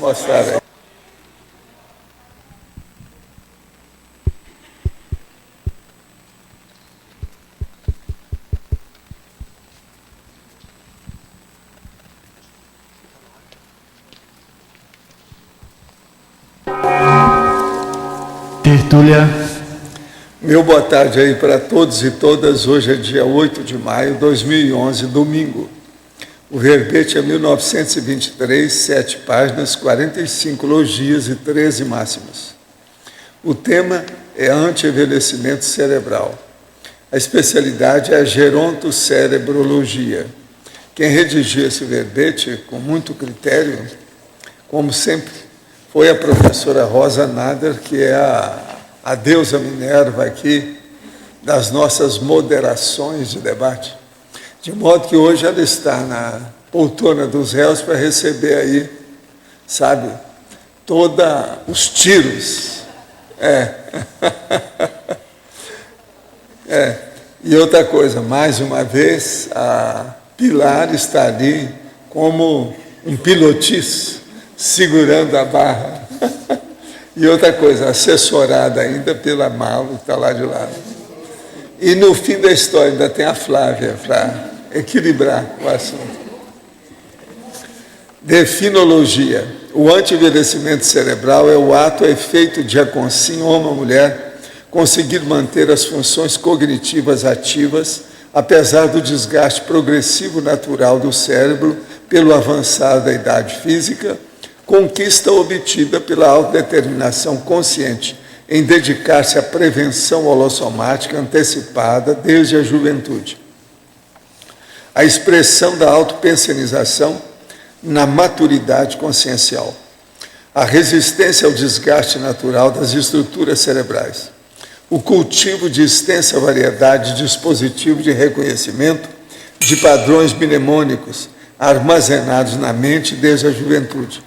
mostrar aí. Tertúlia. Meu boa tarde aí para todos e todas. Hoje é dia 8 de maio de 2011, domingo. O verbete é 1923, 7 páginas, 45 logias e 13 máximas. O tema é anti-envelhecimento cerebral. A especialidade é a gerontocérebrologia. Quem redigiu esse verbete com muito critério, como sempre, foi a professora Rosa Nader, que é a deusa Minerva aqui das nossas moderações de debate. De modo que hoje ela está na poltrona dos réus para receber aí, sabe, todos os tiros. E outra coisa, mais uma vez, a Pilar está ali como um pilotis, segurando a barra. E outra coisa, assessorada ainda pela Malu, que está lá de lado. E no fim da história ainda tem a Flávia para equilibrar o assunto. Definologia. O anti-envelhecimento cerebral é o ato ou efeito de a consim homem ou mulher conseguir manter as funções cognitivas ativas, apesar do desgaste progressivo natural do cérebro pelo avançar da idade física, conquista obtida pela autodeterminação consciente em dedicar-se à prevenção holossomática antecipada desde a juventude. A expressão da autopensionização na maturidade consciencial. A resistência ao desgaste natural das estruturas cerebrais. O cultivo de extensa variedade de dispositivos de reconhecimento de padrões mnemônicos armazenados na mente desde a juventude.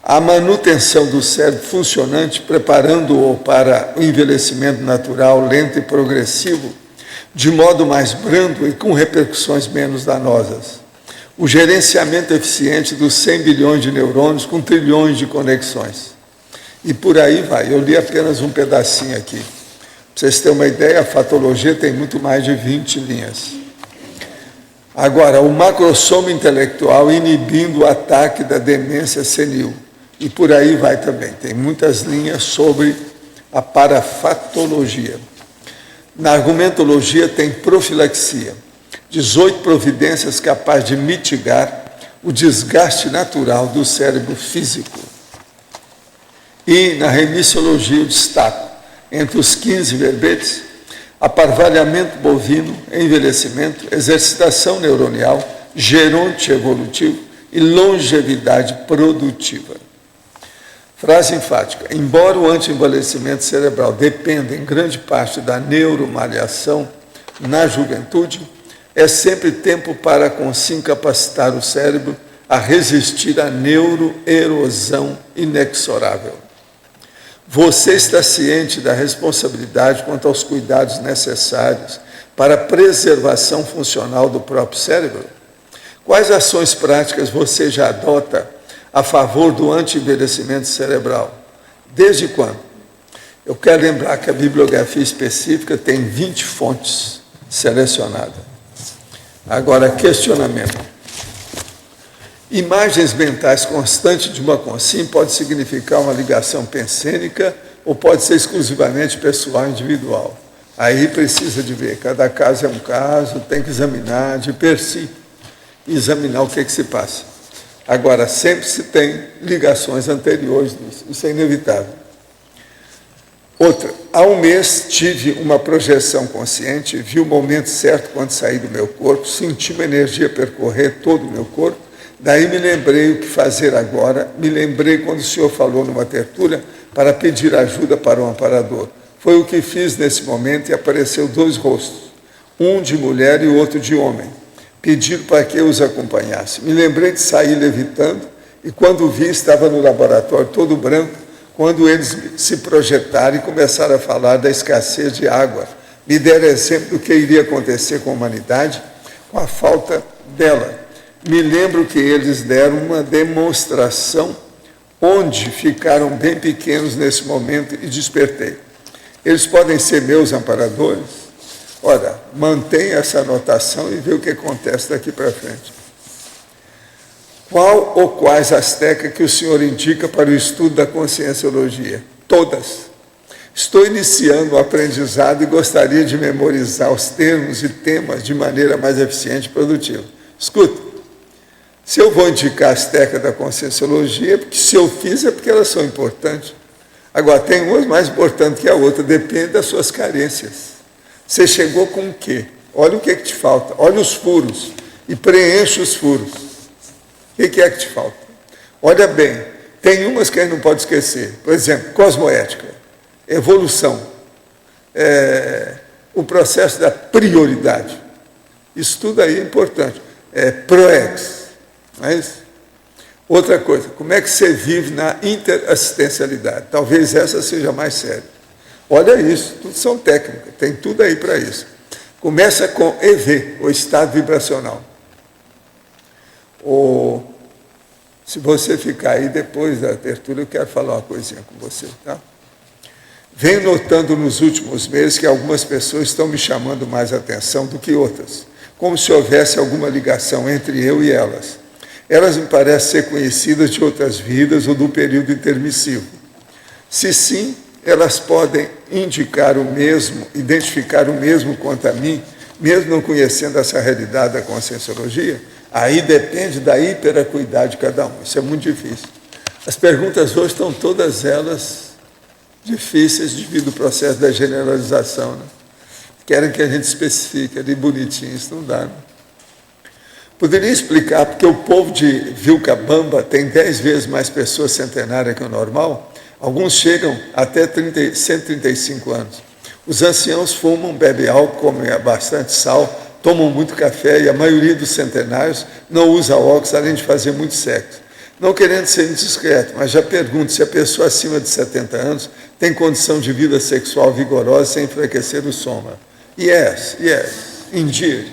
A manutenção do cérebro funcionante, preparando-o para o envelhecimento natural, lento e progressivo, de modo mais brando e com repercussões menos danosas. O gerenciamento eficiente dos 100 bilhões de neurônios com trilhões de conexões. E por aí vai. Eu li apenas um pedacinho aqui. Para vocês terem uma ideia, a fatologia tem muito mais de 20 linhas. Agora, o macrosoma intelectual inibindo o ataque da demência senil. E por aí vai também. Tem muitas linhas sobre a parafatologia. Na argumentologia tem profilaxia. 18 providências capazes de mitigar o desgaste natural do cérebro físico. E na remissiologia eu destaco, entre os 15 verbetes, aparvalhamento bovino, envelhecimento, exercitação neuronial, geronte evolutivo e longevidade produtiva. Frase enfática. Embora o anti-envelhecimento cerebral dependa em grande parte da neuromaliação na juventude, é sempre tempo para consim capacitar o cérebro a resistir à neuroerosão inexorável. Você está ciente da responsabilidade quanto aos cuidados necessários para a preservação funcional do próprio cérebro? Quais ações práticas você já adota a favor do anti-envelhecimento cerebral? Desde quando? Eu quero lembrar que a bibliografia específica tem 20 fontes selecionadas. Agora, questionamento. Imagens mentais constantes de uma consim pode significar uma ligação pensênica ou pode ser exclusivamente pessoal, individual. Aí precisa de ver, cada caso é um caso, tem que examinar de per si, examinar o que se passa. Agora, sempre se tem ligações anteriores nisso, isso é inevitável. Outra, há um mês tive uma projeção consciente, vi o momento certo quando saí do meu corpo, senti uma energia percorrer todo o meu corpo, daí me lembrei o que fazer agora, me lembrei quando o senhor falou numa tertúlia para pedir ajuda para o amparador. Foi o que fiz nesse momento e apareceu 2 rostos, um de mulher e o outro de homem. Pediram para que eu os acompanhasse. Me lembrei de sair levitando e quando vi estava no laboratório todo branco, quando eles se projetaram e começaram a falar da escassez de água. Me deram exemplo do que iria acontecer com a humanidade com a falta dela. Me lembro que eles deram uma demonstração onde ficaram bem pequenos nesse momento e despertei. Eles podem ser meus amparadores? Ora, mantenha essa anotação e vê o que acontece daqui para frente. Qual ou quais as técnicas que o senhor indica para o estudo da conscienciologia? Todas. Estou iniciando o aprendizado e gostaria de memorizar os termos e temas de maneira mais eficiente e produtiva. Escuta, se eu vou indicar as técnicas da conscienciologia, porque se eu fiz é porque elas são importantes. Agora, tem umas mais importantes que a outra, depende das suas carências. Você chegou com o quê? Olha o que te falta, olha os furos e preenche os furos. O que é que te falta? Olha bem, tem umas que a gente não pode esquecer. Por exemplo, cosmoética, evolução, o processo da prioridade. Isso tudo aí é importante. Proex, não é isso? Outra coisa, como é que você vive na interassistencialidade? Talvez essa seja mais séria. Olha isso, tudo são técnicas, tem tudo aí para isso. Começa com EV, o estado vibracional. Se você ficar aí depois da abertura, eu quero falar uma coisinha com você, tá? Venho notando nos últimos meses que algumas pessoas estão me chamando mais atenção do que outras, como se houvesse alguma ligação entre eu e elas. Elas me parecem ser conhecidas de outras vidas ou do período intermissivo. Se sim, elas podem indicar o mesmo, identificar o mesmo quanto a mim, mesmo não conhecendo essa realidade da conscienciologia. Aí depende da hiperacuidade de cada um. Isso é muito difícil. As perguntas hoje estão todas elas difíceis devido ao processo da generalização, né? Querem que a gente especifique ali bonitinho, isso não dá, né? Poderia explicar porque o povo de Vilcabamba tem 10 vezes mais pessoas centenárias que o normal? Alguns chegam até 135 anos. Os anciãos fumam, bebem álcool, comem bastante sal, tomam muito café e a maioria dos centenários não usa óculos, além de fazer muito sexo. Não querendo ser indiscreto, mas já pergunto se a pessoa acima de 70 anos tem condição de vida sexual vigorosa sem enfraquecer o soma. Yes, indeed.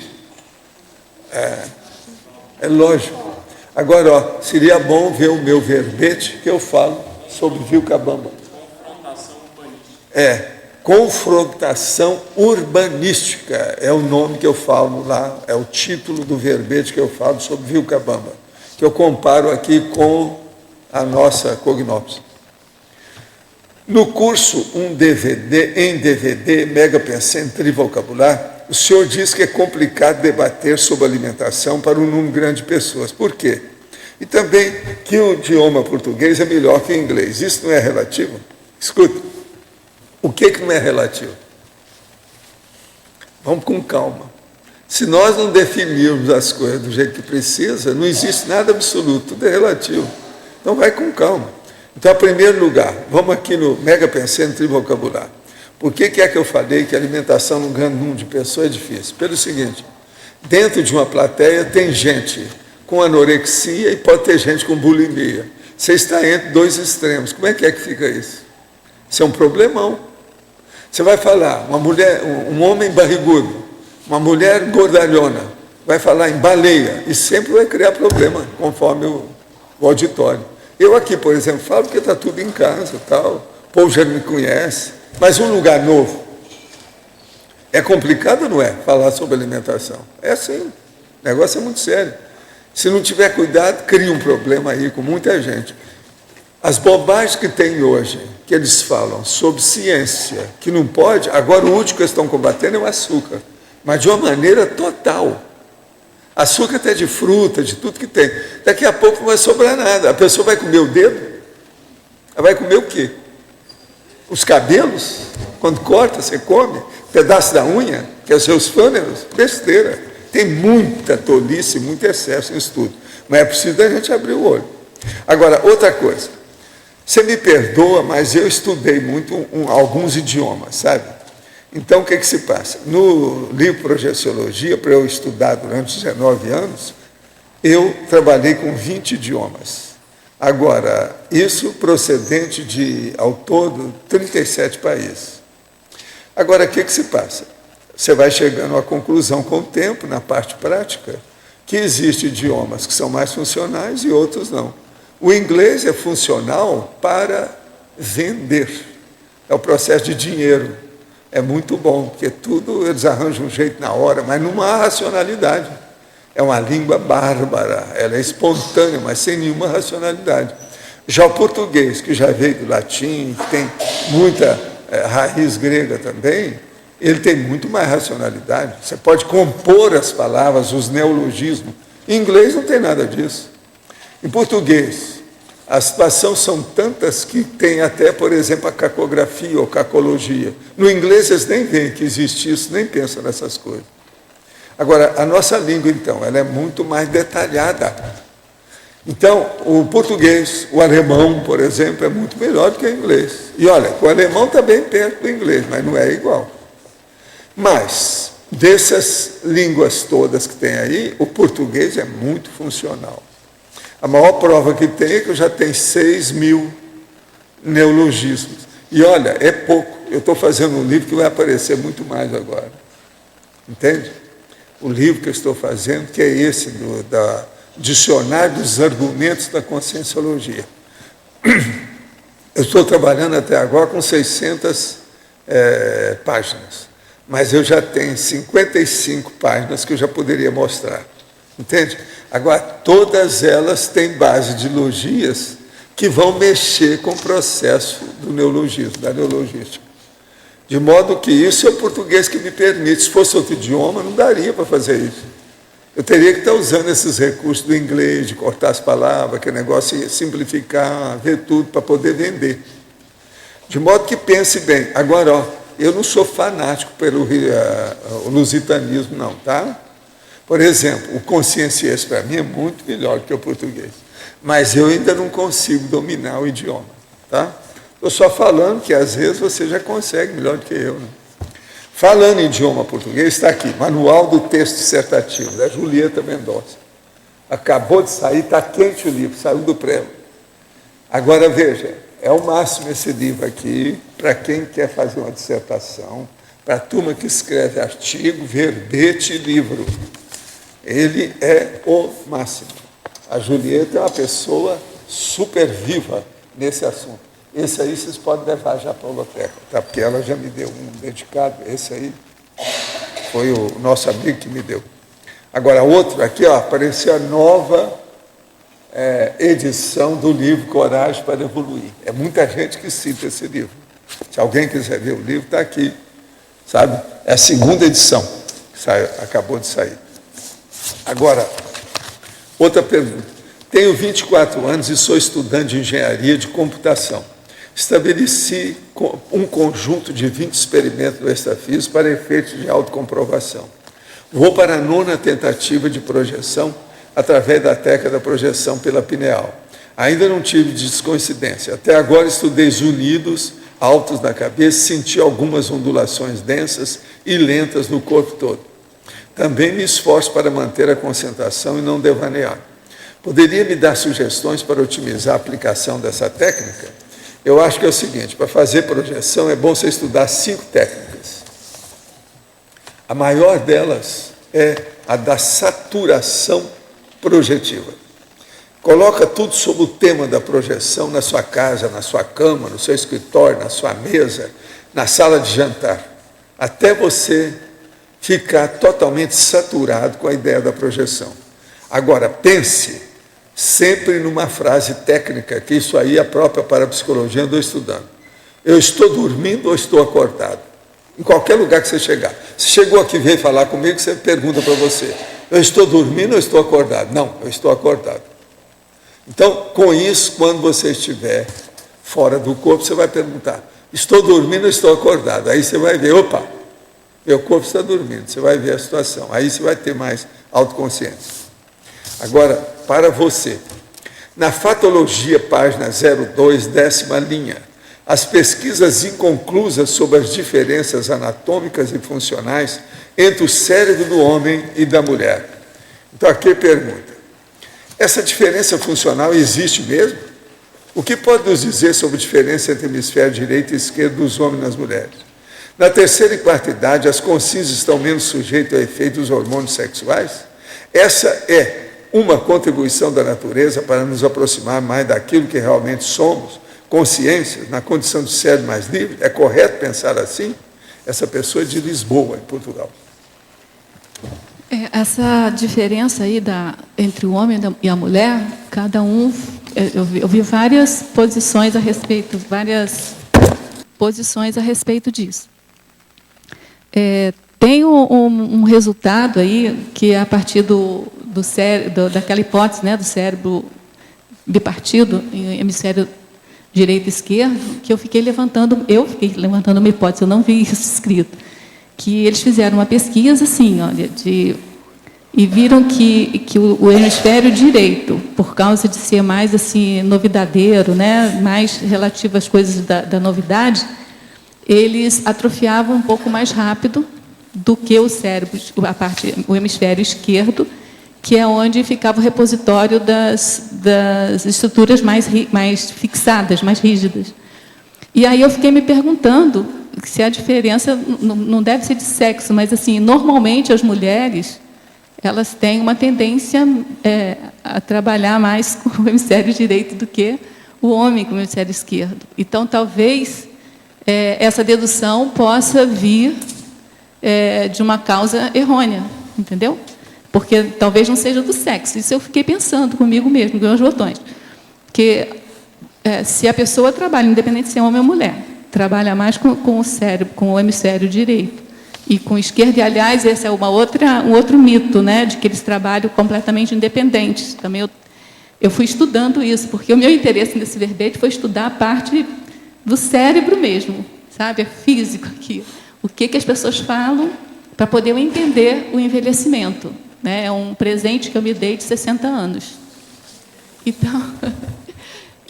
É lógico. Agora, ó, seria bom ver o meu verbete que eu falo sobre Vilcabamba. Confrontação urbanística é o nome que eu falo lá, é o título do verbete que eu falo sobre Vilcabamba, que eu comparo aqui com a nossa Cognópolis. No curso em DVD, Mega Pensando Trivocabular, o senhor diz que é complicado debater sobre alimentação para um número grande de pessoas. Por quê? E também que o idioma português é melhor que o inglês. Isso não é relativo? Escuta, o que não é relativo? Vamos com calma. Se nós não definirmos as coisas do jeito que precisa, não existe nada absoluto, tudo é relativo. Então vai com calma. Então, em primeiro lugar, vamos aqui no Mega Pensando Trivocabular. Por que é que eu falei que a alimentação num grande número de pessoas é difícil? Pelo seguinte, dentro de uma plateia tem gente com anorexia e pode ter gente com bulimia. Você está entre dois extremos. Como é que fica isso? Isso é um problemão. Você vai falar, uma mulher, um homem barrigudo, uma mulher gordalhona, vai falar em baleia e sempre vai criar problema, conforme o auditório. Eu aqui, por exemplo, falo porque está tudo em casa, tal, o povo já me conhece, mas um lugar novo. É complicado ou não é falar sobre alimentação? É assim, o negócio é muito sério. Se não tiver cuidado, cria um problema aí com muita gente. As bobagens que tem hoje, que eles falam sobre ciência, que não pode, agora o último que eles estão combatendo é o açúcar, mas de uma maneira total. Açúcar até de fruta, de tudo que tem. Daqui a pouco não vai sobrar nada. A pessoa vai comer o dedo? Ela vai comer o quê? Os cabelos? Quando corta, você come? Pedaço da unha? Que é os seus fâneros? Besteira. Tem muita tolice, muito excesso em estudo. Mas é preciso a gente abrir o olho. Agora, outra coisa. Você me perdoa, mas eu estudei muito alguns idiomas, sabe? Então, o que se passa? No livro Projeciologia, para eu estudar durante 19 anos, eu trabalhei com 20 idiomas. Agora, isso procedente de, ao todo, 37 países. Agora, o que se passa? Você vai chegando à conclusão com o tempo, na parte prática, que existem idiomas que são mais funcionais e outros não. O inglês é funcional para vender. É o processo de dinheiro. É muito bom, porque tudo eles arranjam um jeito na hora, mas não há racionalidade. É uma língua bárbara, ela é espontânea, mas sem nenhuma racionalidade. Já o português, que já veio do latim, que tem muita raiz grega também, ele tem muito mais racionalidade. Você pode compor as palavras, os neologismos. Em inglês não tem nada disso. Em português, as situações são tantas que tem até, por exemplo, a cacografia ou cacologia. No inglês eles nem veem que existe isso, nem pensam nessas coisas. Agora, a nossa língua, então, ela é muito mais detalhada. Então, o português, o alemão, por exemplo, é muito melhor do que o inglês. E olha, o alemão está bem perto do inglês, mas não é igual. Mas, dessas línguas todas que tem aí, o português é muito funcional. A maior prova que tem é que eu já tenho 6.000 neologismos. E olha, é pouco. Eu estou fazendo um livro que vai aparecer muito mais agora. Entende? O livro que eu estou fazendo, que é esse, da Dicionário dos Argumentos da Conscienciologia. Eu estou trabalhando até agora com 600 páginas, mas eu já tenho 55 páginas que eu já poderia mostrar. Entende? Agora, todas elas têm base de logias que vão mexer com o processo do neologismo, da neologística. De modo que isso é o português que me permite. Se fosse outro idioma, não daria para fazer isso. Eu teria que estar usando esses recursos do inglês, de cortar as palavras, que negócio ia simplificar, ver tudo para poder vender. De modo que pense bem. Agora, ó, eu não sou fanático pelo lusitanismo, não, tá? Por exemplo, o conscienciês para mim é muito melhor que o português. Mas eu ainda não consigo dominar o idioma, tá? Estou só falando que às vezes você já consegue melhor do que eu, né? Falando em idioma português, está aqui, Manual do Texto Dissertativo, da Julieta Mendonça. Acabou de sair, está quente o livro, saiu do prelo. Agora veja, é o máximo esse livro aqui, para quem quer fazer uma dissertação, para a turma que escreve artigo, verbete e livro. Ele é o máximo. A Julieta é uma pessoa super viva nesse assunto. Esse aí vocês podem levar já para a biblioteca, tá? Porque ela já me deu um dedicado, esse aí foi o nosso amigo que me deu. Agora, outro, aqui ó, apareceu a nova edição do livro Coragem para Evoluir. É muita gente que cita esse livro. Se alguém quiser ver o livro, está aqui, sabe? É a segunda edição, que acabou de sair. Agora, outra pergunta. Tenho 24 anos e sou estudante de engenharia de computação. Estabeleci um conjunto de 20 experimentos do extrafísico para efeitos de autocomprovação. Vou para a 9ª tentativa de projeção através da técnica da projeção pela pineal. Ainda não tive descoincidência. Até agora estudei zunidos altos na cabeça, senti algumas ondulações densas e lentas no corpo todo. Também me esforço para manter a concentração e não devanear. Poderia me dar sugestões para otimizar a aplicação dessa técnica? Eu acho que é o seguinte, para fazer projeção é bom você estudar 5 técnicas. A maior delas é a da saturação projetiva. Coloca tudo sobre o tema da projeção na sua casa, na sua cama, no seu escritório, na sua mesa, na sala de jantar, até você ficar totalmente saturado com a ideia da projeção. Agora, pense sempre numa frase técnica, que isso aí a própria parapsicologia andou estudando. Eu estou dormindo ou estou acordado? Em qualquer lugar que você chegar. Se chegou aqui e veio falar comigo, você pergunta para você, eu estou dormindo ou estou acordado? Não, eu estou acordado. Então, com isso, quando você estiver fora do corpo, você vai perguntar, estou dormindo ou estou acordado? Aí você vai ver, opa, meu corpo está dormindo, você vai ver a situação. Aí você vai ter mais autoconsciência. Agora, para você, na Fatologia, página 02, 10ª linha, as pesquisas inconclusas sobre as diferenças anatômicas e funcionais entre o cérebro do homem e da mulher. Então, aqui pergunta, essa diferença funcional existe mesmo? O que pode nos dizer sobre a diferença entre o hemisfério direito e esquerdo dos homens e das mulheres? Na 3ª e 4ª idade, as consciências estão menos sujeitas ao efeito dos hormônios sexuais? Essa é uma contribuição da natureza para nos aproximar mais daquilo que realmente somos, consciência, na condição de ser mais livre? É correto pensar assim? Essa pessoa é de Lisboa, em Portugal. Essa diferença aí entre o homem e a mulher, cada um... Eu vi várias posições a respeito disso. Tem um resultado aí, que é a partir daquela hipótese, né, do cérebro bipartido, em hemisfério direito e esquerdo, que eu fiquei levantando uma hipótese, eu não vi isso escrito, que eles fizeram uma pesquisa assim, olha, e viram que o hemisfério direito, por causa de ser mais assim novidadeiro, né, mais relativo às coisas da novidade, eles atrofiavam um pouco mais rápido do que o cérebro, o hemisfério esquerdo, que é onde ficava o repositório das estruturas mais fixadas, mais rígidas. E aí eu fiquei me perguntando se a diferença não deve ser de sexo, mas assim, normalmente as mulheres, elas têm uma tendência a trabalhar mais com o hemisfério direito do que o homem com o hemisfério esquerdo. Então, talvez essa dedução possa vir de uma causa errônea, entendeu? Porque talvez não seja do sexo. Isso eu fiquei pensando comigo mesmo, com meus botões. Que se a pessoa trabalha, independente de ser homem ou mulher, trabalha mais com o cérebro, com o hemisfério direito, e com esquerda, e, aliás, esse é um outro mito, né, de que eles trabalham completamente independentes. Também eu fui estudando isso, porque o meu interesse nesse verbete foi estudar a parte do cérebro mesmo, sabe, físico aqui. O que as pessoas falam para poder eu entender o envelhecimento. Né? É um presente que eu me dei de 60 anos. Então,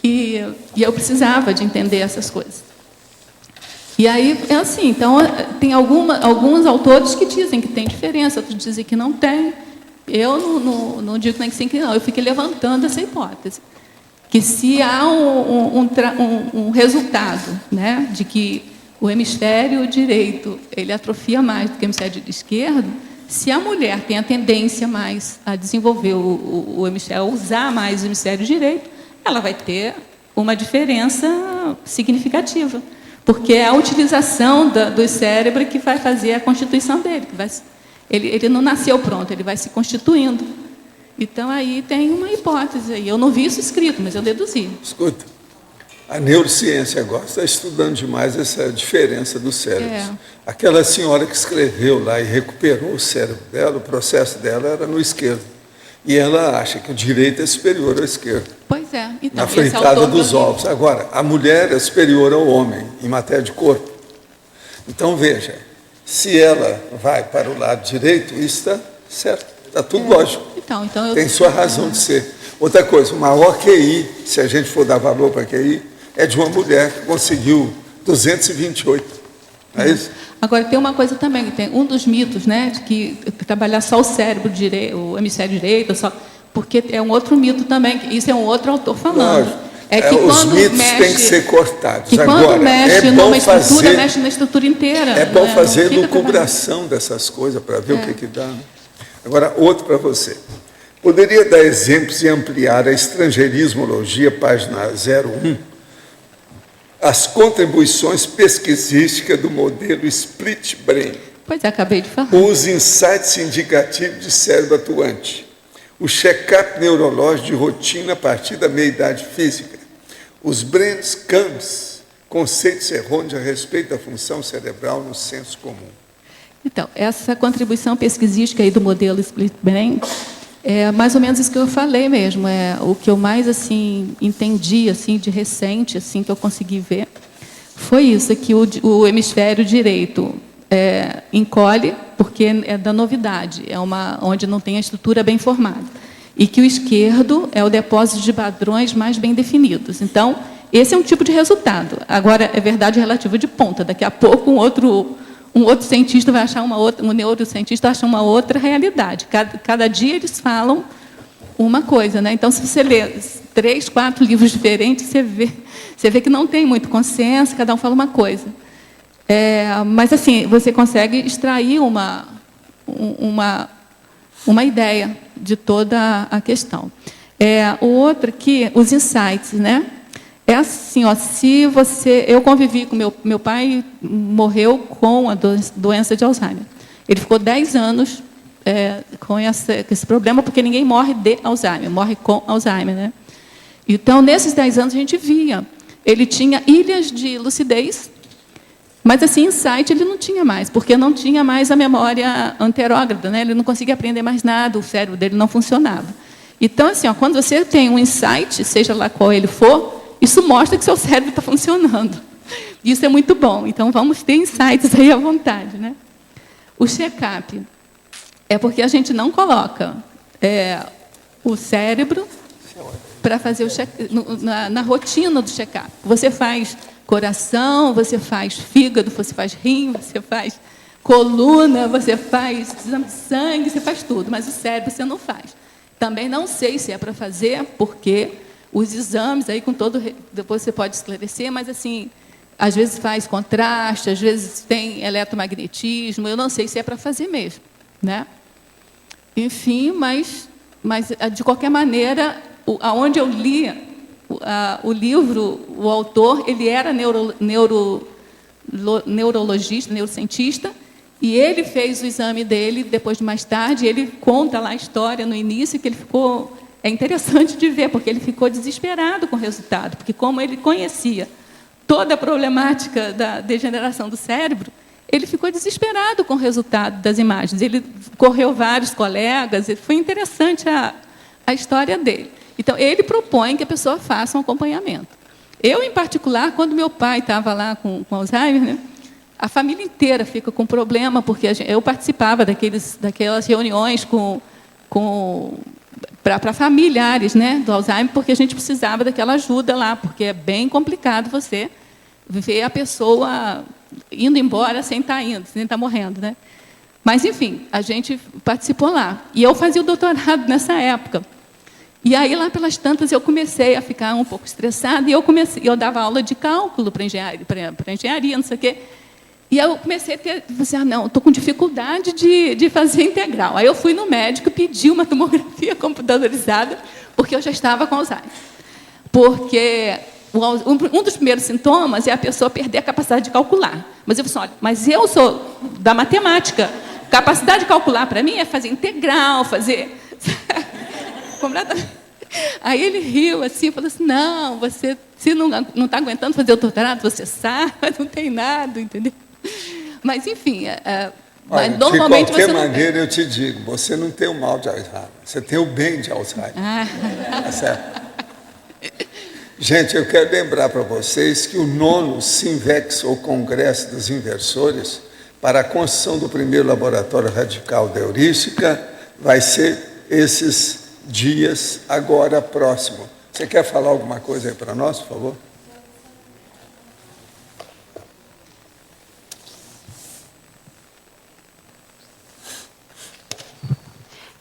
e eu precisava de entender essas coisas. E aí, é assim, então, tem alguns autores que dizem que tem diferença, outros dizem que não tem. Eu não digo nem que sim, que não. Eu fiquei levantando essa hipótese. Que se há um resultado, né, de que o hemisfério direito ele atrofia mais do que o hemisfério esquerdo, se a mulher tem a tendência mais a desenvolver o hemisfério, a usar mais o hemisfério direito, ela vai ter uma diferença significativa. Porque é a utilização do cérebro que vai fazer a constituição dele. Ele não nasceu pronto, ele vai se constituindo. Então, aí tem uma hipótese. Aí. Eu não vi isso escrito, mas eu deduzi. Escuta, a neurociência agora está estudando demais essa diferença dos cérebros. Aquela senhora que escreveu lá e recuperou o cérebro dela, o processo dela era no esquerdo. E ela acha que o direito é superior ao esquerdo. Pois é. Então, na fritada dos ovos. Agora, a mulher é superior ao homem em matéria de corpo. Então, veja, se ela vai para o lado direito, isso está certo, está tudo lógico. Então tem sua razão de ser. Outra coisa, o maior QI, se a gente for dar valor para QI, é de uma mulher que conseguiu 228. Não é isso? Agora, tem uma coisa também, que tem um dos mitos, né, de que trabalhar só o cérebro direito, o hemisfério direito, porque é um outro mito também, isso é um outro autor falando. Lógico. É que os mitos têm que ser cortados. Que agora, quando mexe numa estrutura, fazer, mexe na estrutura inteira. É bom fazer lucubração dessas coisas para ver o que dá. Né? Agora, outro para você. Poderia dar exemplos e ampliar a estrangeirismologia, página 01, as contribuições pesquisísticas do modelo Split Brain. Pois é, acabei de falar. Os insights indicativos de cérebro atuante. O check-up neurológico de rotina a partir da meia-idade física. Os brain scans, conceitos errôneos a respeito da função cerebral no senso comum. Então, essa contribuição pesquisística aí do modelo Split Brain é mais ou menos isso que eu falei mesmo. É o que eu mais assim entendi assim de recente, assim que eu consegui ver, foi isso, que o hemisfério direito encolhe porque é da novidade, onde não tem a estrutura bem formada, e que o esquerdo é o depósito de padrões mais bem definidos. Então, esse é um tipo de resultado. Agora, é verdade relativa de ponta. Daqui a pouco um outro cientista vai achar um neurocientista acha uma outra realidade. Cada dia eles falam uma coisa, né? Então, se você lê 3, 4 livros diferentes, você vê que não tem muito consenso, cada um fala uma coisa. Mas, assim, você consegue extrair uma ideia de toda a questão. O outro aqui, os insights, né? É assim, ó, se você... Eu convivi com meu pai, morreu com a doença de Alzheimer. Ele ficou 10 anos com esse problema, porque ninguém morre de Alzheimer, morre com Alzheimer, né? Então, nesses 10 anos, a gente via. Ele tinha ilhas de lucidez, mas, assim, insight ele não tinha mais, porque não tinha mais a memória anterógrada, né? Ele não conseguia aprender mais nada, o cérebro dele não funcionava. Então, assim, ó, quando você tem um insight, seja lá qual ele for, isso mostra que seu cérebro está funcionando. Isso é muito bom. Então, vamos ter insights aí à vontade, né? O check-up é porque a gente não coloca o cérebro para fazer o na rotina do check-up. Você faz coração, você faz fígado, você faz rim, você faz coluna, você faz exame de sangue, você faz tudo, mas o cérebro você não faz. Também não sei se é para fazer, porque os exames, aí com todo, depois você pode esclarecer, mas assim, às vezes faz contraste, às vezes tem eletromagnetismo, eu não sei se é para fazer mesmo, né? Enfim, mas de qualquer maneira, aonde eu li o livro, o autor, ele era neurologista, neurocientista, e ele fez o exame dele, depois de mais tarde, ele conta lá a história no início, que ele ficou... É interessante de ver, porque ele ficou desesperado com o resultado, porque como ele conhecia toda a problemática da degeneração do cérebro, ele ficou desesperado com o resultado das imagens. Ele correu vários colegas, foi interessante a história dele. Então, ele propõe que a pessoa faça um acompanhamento. Eu, em particular, quando meu pai estava lá com Alzheimer, né, a família inteira fica com problema, porque eu participava daquelas reuniões para familiares, né, do Alzheimer, porque a gente precisava daquela ajuda lá, porque é bem complicado você ver a pessoa indo embora sem estar morrendo, né? Mas, enfim, a gente participou lá. E eu fazia o doutorado nessa época. E aí, lá pelas tantas, eu comecei a ficar um pouco estressada, e eu dava aula de cálculo para engenharia, não sei o quê. E eu comecei a ter, não, estou com dificuldade de fazer integral. Aí eu fui no médico, pedi uma tomografia computadorizada, porque eu já estava com Alzheimer. Porque um dos primeiros sintomas é a pessoa perder a capacidade de calcular. Mas eu falei assim, olha, mas eu sou da matemática. Capacidade de calcular, para mim, é fazer integral, fazer... Aí ele riu assim, falou assim, não, você, se não está aguentando fazer o doutorado, você sabe, não tem nada, entendeu? Mas, enfim, olha, mas normalmente de qualquer você maneira, eu te digo, você não tem o mal de Alzheimer, você tem o bem de Alzheimer. Tá certo? Gente, eu quero lembrar para vocês que o 9º Sinvex, ou Congresso dos Inversores, para a construção do primeiro laboratório radical da heurística, vai ser esses dias agora próximo. Você quer falar alguma coisa aí para nós, por favor?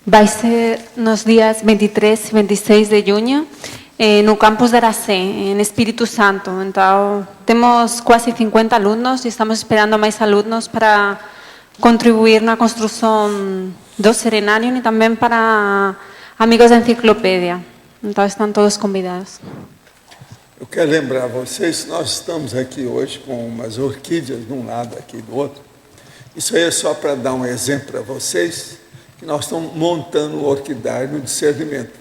Vai ser nos dias 23 e 26 de junho, no campus de Aracé, em Espírito Santo. Então, temos quase 50 alunos e estamos esperando mais alunos para contribuir na construção do serenário e também para amigos da enciclopédia. Então, estão todos convidados. Eu quero lembrar vocês que nós estamos aqui hoje com umas orquídeas de um lado, aqui do outro. Isso aí é só para dar um exemplo para vocês, que nós estamos montando o orquidário no discernimento.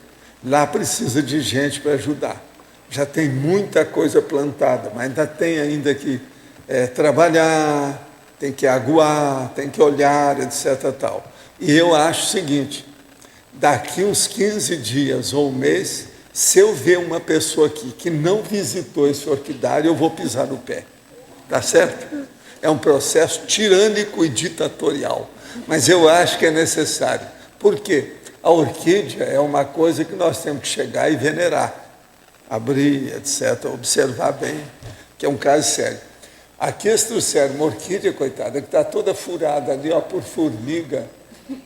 Lá precisa de gente para ajudar. Já tem muita coisa plantada, mas ainda tem que trabalhar, tem que aguar, tem que olhar, etc. Tal. E eu acho o seguinte, daqui uns 15 dias ou um mês, se eu ver uma pessoa aqui que não visitou esse orquidário, eu vou pisar no pé. Tá certo? É um processo tirânico e ditatorial, mas eu acho que é necessário. Por quê? A orquídea é uma coisa que nós temos que chegar e venerar, abrir, etc., observar bem, que é um caso sério. Aqui eles trouxeram uma orquídea, coitada, que está toda furada ali, ó, por formiga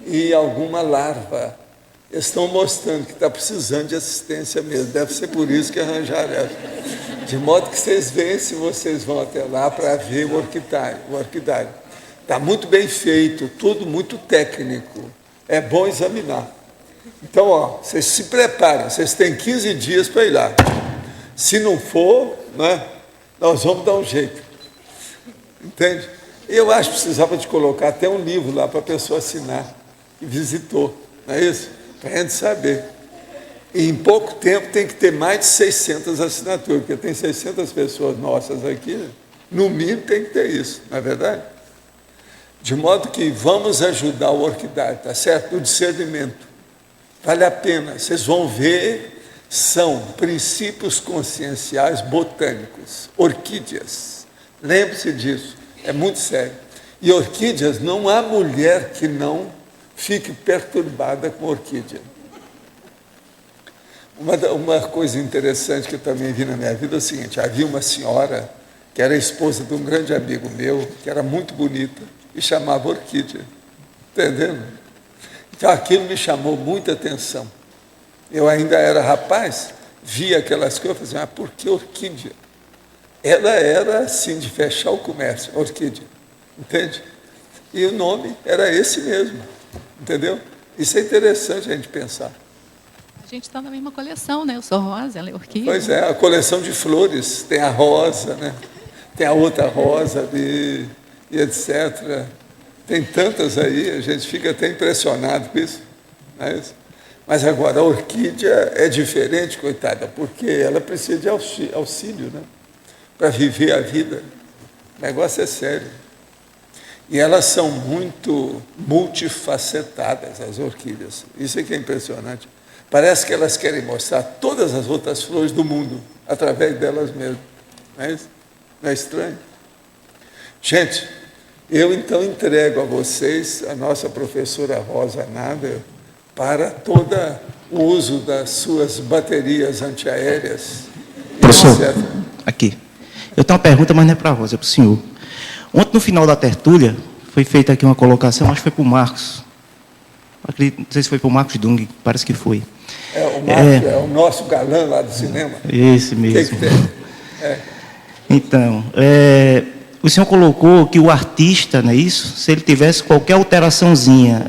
e alguma larva. Eles estão mostrando que está precisando de assistência mesmo. Deve ser por isso que arranjaram essa. De modo que vocês veem se vocês vão até lá para ver o orquidário. Está muito bem feito, tudo muito técnico. é bom examinar. Então, ó, vocês se preparem, vocês têm 15 dias para ir lá. Se não for, né, nós vamos dar um jeito. Entende? Eu acho que precisava de colocar até um livro lá para a pessoa assinar, que visitou, não é isso? Para a gente saber. E em pouco tempo tem que ter mais de 600 assinaturas, porque tem 600 pessoas nossas aqui, né? No mínimo tem que ter isso, não é verdade? De modo que vamos ajudar o orquidário, tá certo? No discernimento. Vale a pena, vocês vão ver, são princípios conscienciais botânicos, orquídeas. Lembre-se disso, é muito sério. E orquídeas, não há mulher que não fique perturbada com orquídea. Uma coisa interessante que eu também vi na minha vida é o seguinte: havia uma senhora que era esposa de um grande amigo meu, que era muito bonita, e chamava Orquídea. Entendendo? Então aquilo me chamou muita atenção. Eu ainda era rapaz, via aquelas coisas e falei, mas por que Orquídea? Ela era assim, de fechar o comércio, Orquídea. Entende? E o nome era esse mesmo. Entendeu? Isso é interessante a gente pensar. A gente está na mesma coleção, né? Eu sou rosa, ela é orquídea. Pois é, a coleção de flores, tem a rosa, né? Tem a outra rosa ali, e etc. Tem tantas aí, a gente fica até impressionado com isso. Não é isso? Mas agora, a orquídea é diferente, coitada, porque ela precisa de auxílio, né? Para viver a vida. O negócio é sério. E elas são muito multifacetadas, as orquídeas. Isso é que é impressionante. Parece que elas querem mostrar todas as outras flores do mundo, através delas mesmas. Não é isso? Não é estranho? Gente, eu então entrego a vocês a nossa professora Rosa Nader para todo o uso das suas baterias antiaéreas. Professor, etc. aqui. Eu tenho uma pergunta, mas não é para a Rosa, é para o senhor. Ontem, no final da tertúlia, foi feita aqui uma colocação, acho que foi para o Marcos. Não sei se foi para o Marcos Dung, parece que foi. O Marcos é o nosso galã lá do cinema. Esse mesmo. Que tem? Então, o senhor colocou que o artista, não é isso? Se ele tivesse qualquer alteraçãozinha.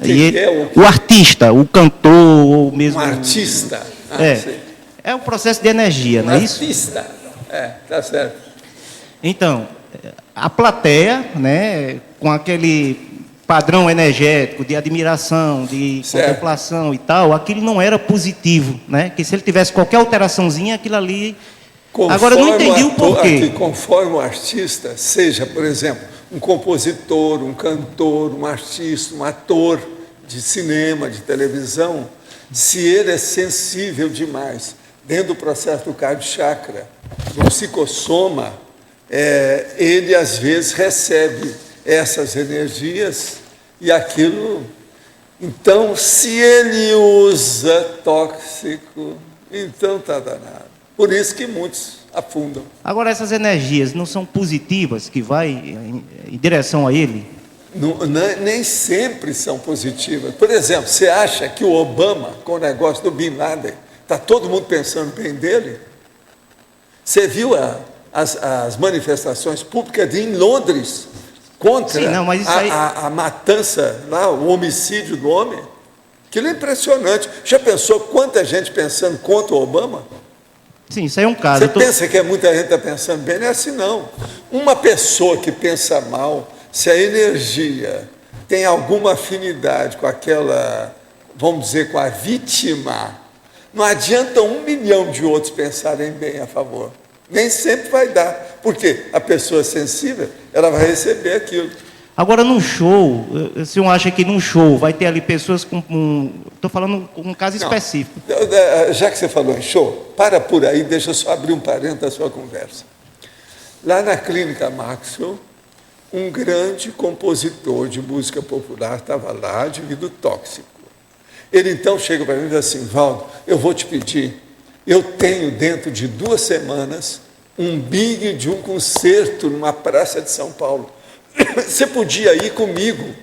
O artista, o cantor, ou mesmo. Um artista. É um processo de energia, não é isso? Artista. Tá certo. Então, a plateia, né, com aquele padrão energético de admiração, de contemplação e tal, aquilo não era positivo, né? Que se ele tivesse qualquer alteraçãozinha, aquilo ali. Agora, eu não entendi o porquê. Conforme o artista, seja, por exemplo, um compositor, um cantor, um artista, um ator de cinema, de televisão, se ele é sensível demais, dentro do processo do cardio-chakra, do psicossoma, ele às vezes recebe essas energias e aquilo. Então, se ele usa tóxico, então está danado. Por isso que muitos afundam. Agora, essas energias não são positivas, que vai em direção a ele? Nem sempre são positivas. Por exemplo, você acha que o Obama, com o negócio do Bin Laden, está todo mundo pensando bem dele? Você viu as manifestações públicas em Londres contra a matança, lá, o homicídio do homem? Aquilo é impressionante. Já pensou quanta gente pensando contra o Obama? Sim, isso aí é um caso. Você pensa que muita gente está pensando bem? Não é assim, não. Uma pessoa que pensa mal, se a energia tem alguma afinidade com aquela, vamos dizer, com a vítima, não adianta 1 milhão de outros pensarem bem a favor. Nem sempre vai dar. Porque a pessoa sensível, ela vai receber aquilo. Agora, num show, o senhor acha que num show vai ter ali pessoas com... Estou falando com um caso específico. Já que você falou em show, para por aí, deixa eu só abrir um parênteses da sua conversa. Lá na Clínica Maxwell, um grande compositor de música popular estava lá, devido tóxico. Ele então chega para mim e diz assim: Valdo, eu vou te pedir, eu tenho dentro de 2 semanas um big de um concerto numa praça de São Paulo. Você podia ir comigo,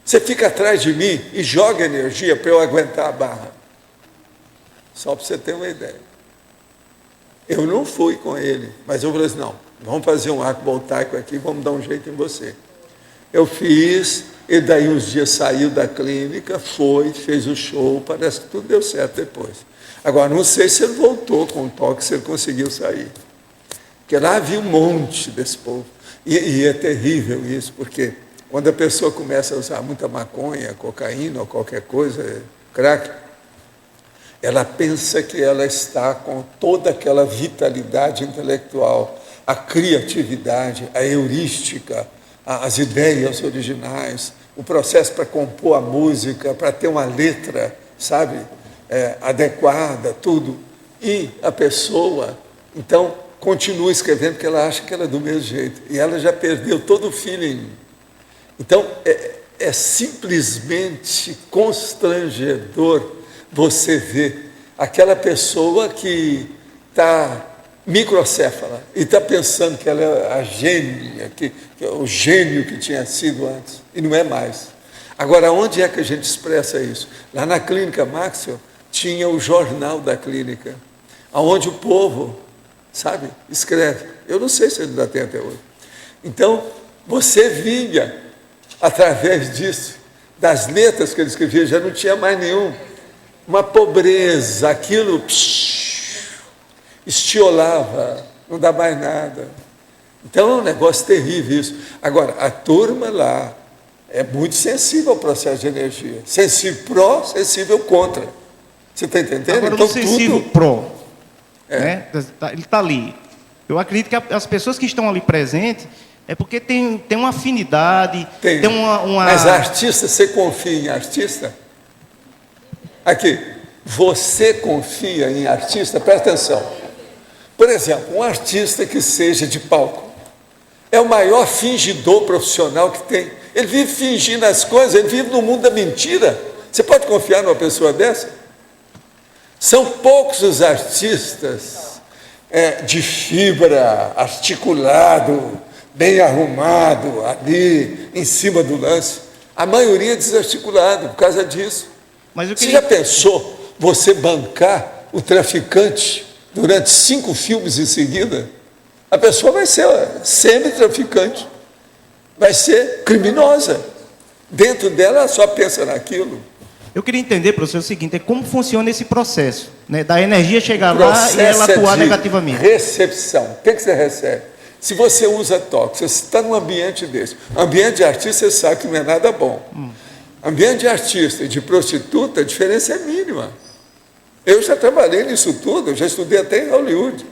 você fica atrás de mim e joga energia para eu aguentar a barra. Só para você ter uma ideia. Eu não fui com ele, mas eu falei assim: não, vamos fazer um arco voltaico aqui, vamos dar um jeito em você. Eu fiz, E daí uns dias saiu da clínica, foi, fez o show, parece que tudo deu certo depois. Agora, não sei se ele voltou com o toque, se ele conseguiu sair. Porque lá havia um monte desse povo. E é terrível isso, porque quando a pessoa começa a usar muita maconha, cocaína ou qualquer coisa, crack, ela pensa que ela está com toda aquela vitalidade intelectual, a criatividade, a heurística, as ideias originais, o processo para compor a música, para ter uma letra, sabe, adequada, tudo. E a pessoa, então, continua escrevendo porque ela acha que ela é do mesmo jeito. E ela já perdeu todo o feeling. Então, é simplesmente constrangedor você ver aquela pessoa que está microcéfala e está pensando que ela é a gênia, que é o gênio que tinha sido antes, e não é mais. Agora, onde é que a gente expressa isso? Lá na Clínica Maxwell tinha o jornal da clínica, onde o povo, sabe, escreve. Eu não sei se ele ainda tem até hoje. Então, você via, através disso, das letras que ele escrevia, já não tinha mais uma pobreza, aquilo estiolava, não dá mais nada. Então é um negócio terrível isso. Agora, a turma lá é muito sensível ao processo de energia. Sensível pró, sensível contra. Você está entendendo? Agora, então, o sensível tudo... pró, né? Ele está ali. Eu acredito que as pessoas que estão ali presentes é porque tem uma afinidade, tem uma... Mas artista, você confia em artista? Aqui, você confia em artista? Presta atenção. Por exemplo, um artista que seja de palco é o maior fingidor profissional que tem. Ele vive fingindo as coisas, ele vive no mundo da mentira. Você pode confiar numa pessoa dessa? São poucos os artistas de fibra, articulado, bem arrumado, ali, em cima do lance. A maioria é desarticulado por causa disso. Mas Você já pensou você bancar o traficante durante 5 filmes em seguida? A pessoa vai ser semi-traficante, vai ser criminosa. Dentro dela, ela só pensa naquilo. Eu queria entender, professor, o seguinte, como funciona esse processo, né, da energia chegar lá e ela atuar negativamente. Recepção. O que você recebe? Se você usa toque, você está num ambiente desse. Ambiente de artista, você sabe que não é nada bom. Ambiente de artista e de prostituta, a diferença é mínima. Eu já trabalhei nisso tudo, eu já estudei até em Hollywood.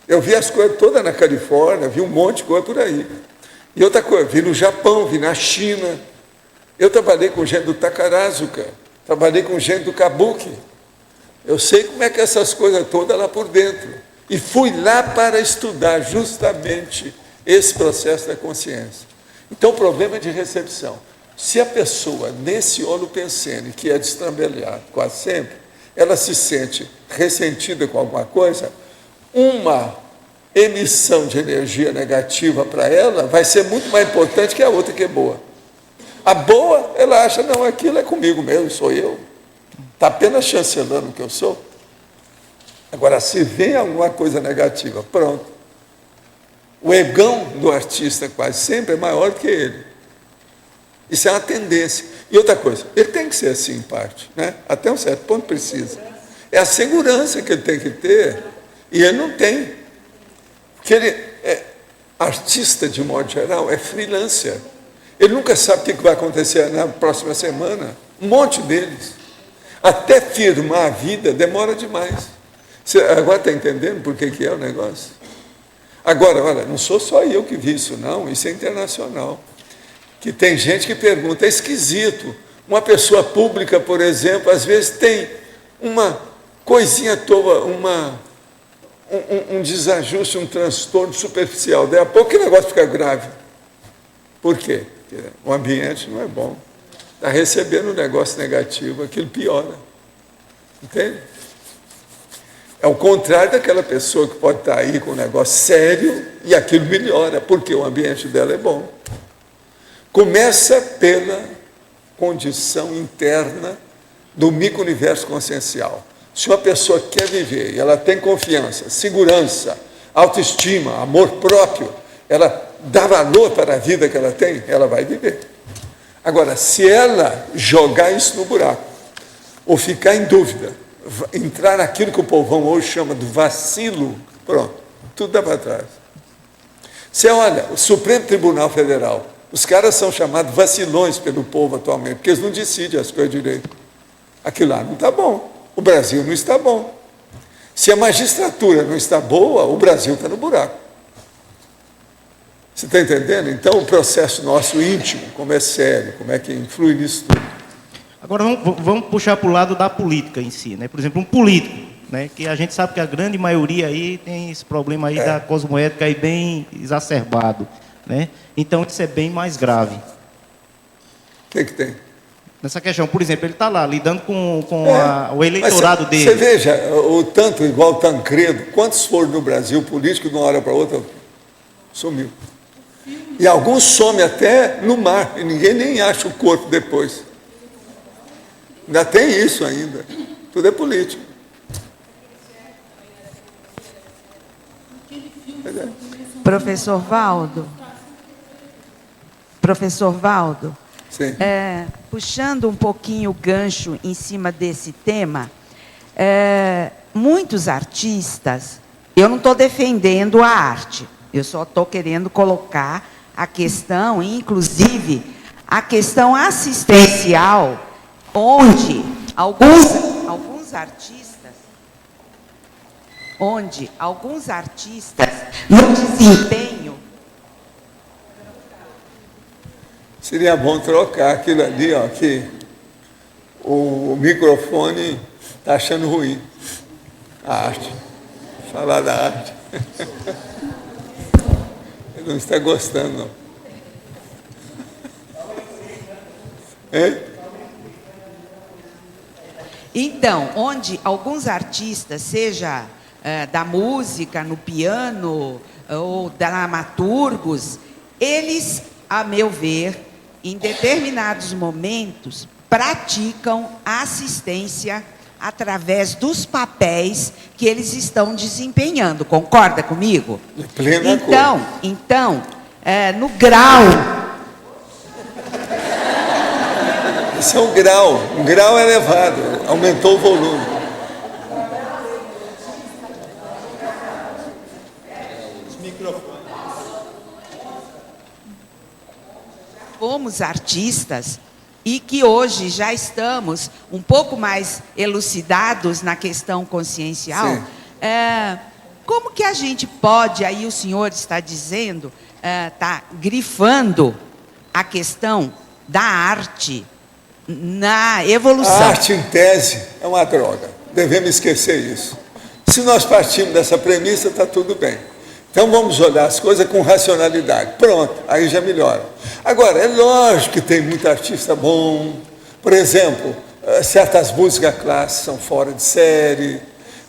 Eu vi as coisas todas na Califórnia, vi um monte de coisa por aí. E outra coisa, vi no Japão, vi na China. Eu trabalhei com gente do Takarazuka, trabalhei com gente do Kabuki. Eu sei como é que essas coisas todas lá por dentro. E fui lá para estudar justamente esse processo da consciência. Então, o problema é de recepção. Se a pessoa, nesse holopensene, que é destrambelhado quase sempre, ela se sente ressentida com alguma coisa, uma emissão de energia negativa para ela vai ser muito mais importante que a outra que é boa. A boa, ela acha, não, aquilo é comigo mesmo, sou eu. Está apenas chancelando o que eu sou. Agora, se vem alguma coisa negativa, pronto. O egão do artista quase sempre é maior que ele. Isso é uma tendência. E outra coisa, ele tem que ser assim em parte, né? Até um certo ponto precisa. É a segurança que ele tem que ter, e ele não tem. Porque ele é artista, de modo geral, é freelancer. Ele nunca sabe o que vai acontecer na próxima semana. Um monte deles. Até firmar a vida demora demais. Você agora está entendendo por que é o negócio? Agora, olha, não sou só eu que vi isso, não. Isso é internacional. Que tem gente que pergunta, é esquisito. Uma pessoa pública, por exemplo, às vezes tem uma coisinha toda, um desajuste, um transtorno superficial. Daí a pouco o negócio fica grave. Por quê? Porque o ambiente não é bom. Está recebendo um negócio negativo, aquilo piora. Entende? É o contrário daquela pessoa que pode estar aí com um negócio sério e aquilo melhora, porque o ambiente dela é bom. Começa pela condição interna do micro-universo consciencial. Se uma pessoa quer viver e ela tem confiança, segurança, autoestima, amor próprio, ela dá valor para a vida que ela tem, ela vai viver. Agora, se ela jogar isso no buraco, ou ficar em dúvida, entrar naquilo que o povão hoje chama de vacilo, pronto, tudo dá para trás. Você olha, o Supremo Tribunal Federal, os caras são chamados vacilões pelo povo atualmente, porque eles não decidem as coisas direito. Aquilo lá não está bom, o Brasil não está bom. Se a magistratura não está boa, o Brasil está no buraco. Você está entendendo? Então, o processo nosso íntimo, como é sério, como é que influi nisso tudo. Agora, vamos puxar para o lado da política em si, né? Por exemplo, um político, né? Que a gente sabe que a grande maioria aí tem esse problema aí da cosmoética aí bem exacerbado, né? Então, isso é bem mais grave. O que tem? Nessa questão, por exemplo, ele está lá lidando com o eleitorado dele. Você veja, o tanto igual o Tancredo, quantos foram no Brasil, político, de uma hora para outra, sumiu. E alguns somem até no mar, e ninguém nem acha o corpo depois. Ainda tem isso ainda. Tudo é político. Professor Valdo. Professor Valdo. Sim. Puxando um pouquinho o gancho em cima desse tema, muitos artistas, eu não estou defendendo a arte, eu só estou querendo colocar a questão, inclusive, a questão assistencial, onde alguns artistas, no desempenho. Seria bom trocar aquilo ali, ó, que o microfone está achando ruim. A arte. Falar da arte. Ele não está gostando, não. Hein? Então, onde alguns artistas, seja da música, no piano, ou dramaturgos, eles, a meu ver, em determinados momentos, praticam assistência através dos papéis que eles estão desempenhando. Concorda comigo? Plena Então, no grau... Isso é um grau elevado, aumentou o volume. Fomos artistas e que hoje já estamos um pouco mais elucidados na questão consciencial. Como que a gente pode, aí o senhor está dizendo, está grifando a questão da arte na evolução. A arte, em tese, é uma droga. Devemos esquecer isso. Se nós partimos dessa premissa, está tudo bem. Então, vamos olhar as coisas com racionalidade. Pronto, aí já melhora. Agora, é lógico que tem muito artista bom. Por exemplo, certas músicas clássicas são fora de série.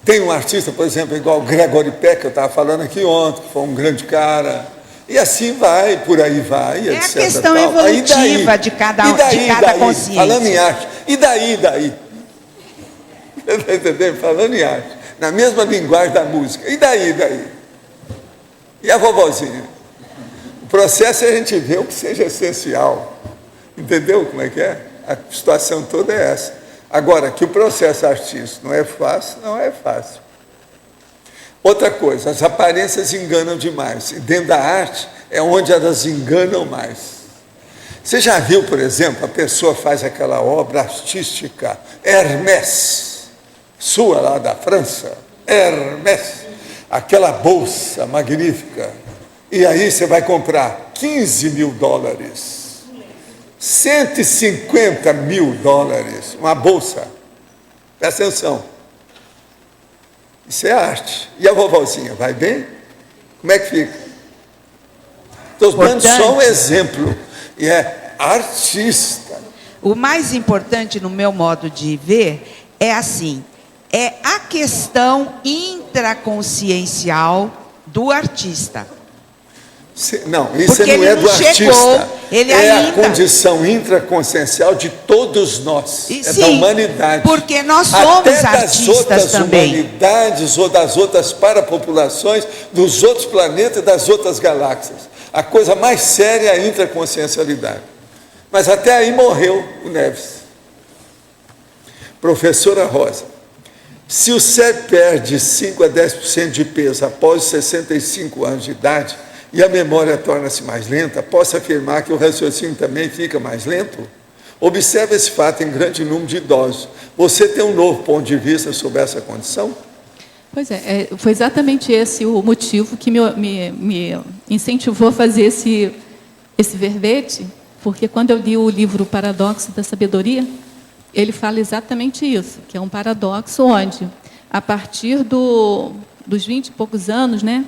Tem um artista, por exemplo, igual Gregory Peck, que eu estava falando aqui ontem, que foi um grande cara. E assim vai, por aí vai, etc. É a questão evolutiva de cada consciência. Falando em arte. E daí? Você está entendendo? Falando em arte. Na mesma linguagem da música. E daí? E a vovozinha? O processo é a gente ver o que seja essencial. Entendeu como é que é? A situação toda é essa. Agora, que o processo artístico não é fácil. Outra coisa, as aparências enganam demais. E dentro da arte é onde elas enganam mais. Você já viu, por exemplo, a pessoa faz aquela obra artística, Hermès, sua lá da França, Hermès, aquela bolsa magnífica. E aí você vai comprar $15 mil, $150 mil, uma bolsa. Presta atenção. Isso é arte. E a vovozinha, vai bem? Como é que fica? Estou dando só um exemplo. E é artista. O mais importante, no meu modo de ver, é assim, é a questão intraconsciencial do artista. Não, isso porque não é do artista. Ele é ainda... a condição intraconsciencial de todos nós. É da humanidade. Porque nós somos até artistas das outras também. humanidades ou das outras parapopulações, dos outros planetas e das outras galáxias. A coisa mais séria é a intraconsciencialidade. Mas até aí morreu o Neves. Professora Rosa, se o cérebro perde 5 a 10% de peso após os 65 anos de idade e a memória torna-se mais lenta, posso afirmar que o raciocínio também fica mais lento? Observe esse fato em grande número de idosos. Você tem um novo ponto de vista sobre essa condição? Pois é, foi exatamente esse o motivo que me incentivou a fazer esse verbete, porque quando eu li o livro Paradoxo da Sabedoria, ele fala exatamente isso, que é um paradoxo onde, a partir dos 20 e poucos anos, né,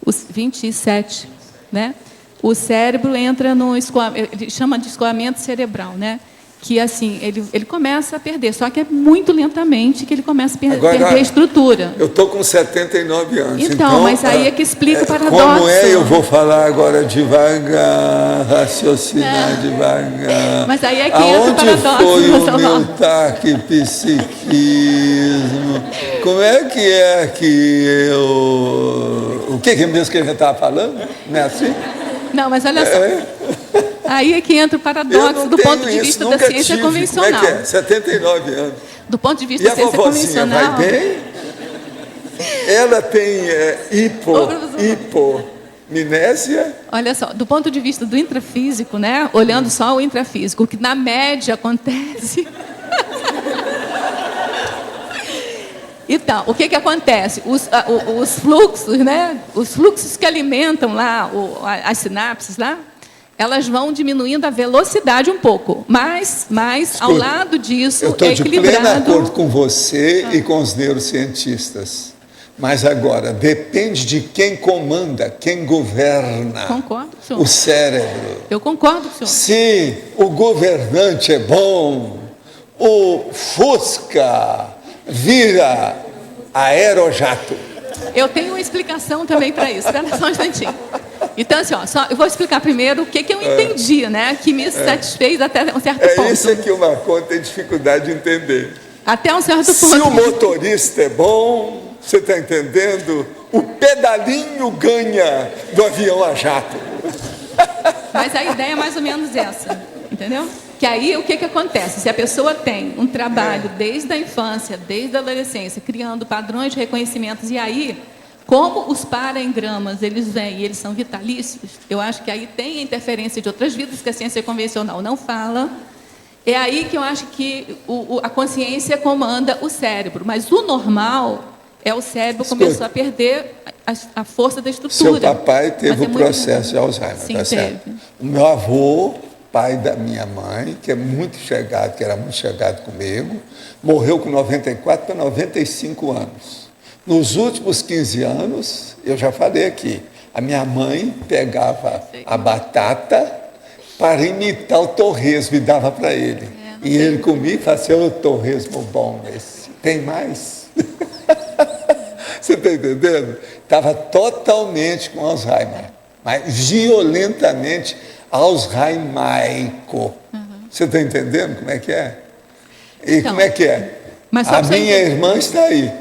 os 27, né, o cérebro entra no escoamento, ele chama de escoamento cerebral, né, que assim, ele começa a perder, só que é muito lentamente que ele começa a perder a estrutura. Eu estou com 79 anos. Então, mas aí é que explica o paradoxo. Como eu vou falar agora devagar, raciocinar devagar. Mas aí é que entra o paradoxo. Aonde foi o meu taquipsiquismo? Como é que eu... O que mesmo que a gente estava falando? Não é assim? Não, mas olha só. Aí é que entra o paradoxo do ponto de vista da ciência convencional. Como é que é? 79 anos. Do ponto de vista da ciência convencional. Vai bem? Ela tem hipomnésia? Olha só, do ponto de vista do intrafísico, né? Olhando só o intrafísico, o que na média acontece. Então, o que acontece? Os fluxos, né? Os fluxos que alimentam lá as sinapses lá, elas vão diminuindo a velocidade um pouco, mas ao lado disso eu é equilibrado. Eu estou de pleno acordo com você e com os neurocientistas. Mas agora, depende de quem comanda, quem governa. Concordo, senhor. O cérebro. Eu concordo, senhor. Se o governante é bom, o Fusca vira aerojato. Eu tenho uma explicação também para isso. Espera só um instantinho. Então, assim, eu vou explicar primeiro o que eu entendi, né? Que me satisfez até um certo ponto. É isso que o Marcon tem dificuldade de entender. Até um certo ponto. Se o motorista é bom, você está entendendo? O pedalinho ganha do avião a jato. Mas a ideia é mais ou menos essa, entendeu? Que aí o que acontece? Se a pessoa tem um trabalho desde a infância, desde a adolescência, criando padrões de reconhecimentos, e aí, como os paraengramas, eles vêm e eles são vitalícios, eu acho que aí tem a interferência de outras vidas que a ciência convencional não fala. É aí que eu acho que a consciência comanda o cérebro, mas o normal é o cérebro começou a perder a força da estrutura. Seu papai teve o processo de Alzheimer, sim, tá certo? Teve. O meu avô, pai da minha mãe, que é muito chegado, que era muito chegado comigo, morreu com 94 para 95 anos. Nos últimos 15 anos, eu já falei aqui, a minha mãe pegava a batata para imitar o torresmo e dava para ele. E ele comia e falava assim, ô torresmo bom esse, tem mais? Você está entendendo? Estava totalmente com Alzheimer, mas violentamente alzheimaico. Você está entendendo como é que é? E então, como é que é? A minha irmã está aí.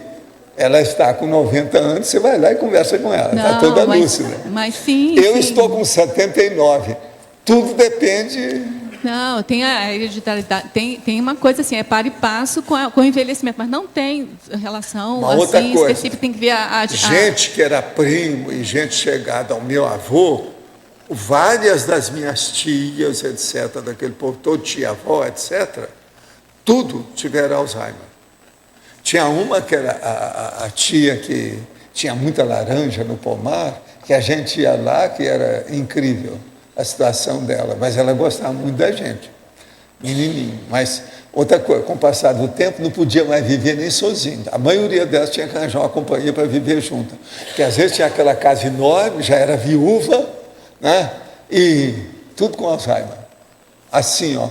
Ela está com 90 anos, você vai lá e conversa com ela, está toda lúcida. Mas sim. Eu estou com 79. Tudo depende. Não, tem a hereditariedade, tem uma coisa assim, é par e passo com o envelhecimento, mas não tem relação uma outra assim, coisa, específica, tem que ver gente que era primo e gente chegada ao meu avô, várias das minhas tias, etc., daquele povo todo, tia-avó, etc., tudo tiveram Alzheimer. Tinha uma que era a tia que tinha muita laranja no pomar, que a gente ia lá, que era incrível a situação dela, mas ela gostava muito da gente, menininho. Mas outra coisa, com o passar do tempo, não podia mais viver nem sozinho. A maioria delas tinha que arranjar uma companhia para viver junto, porque às vezes tinha aquela casa enorme, já era viúva, né? E tudo com Alzheimer. Assim, ó.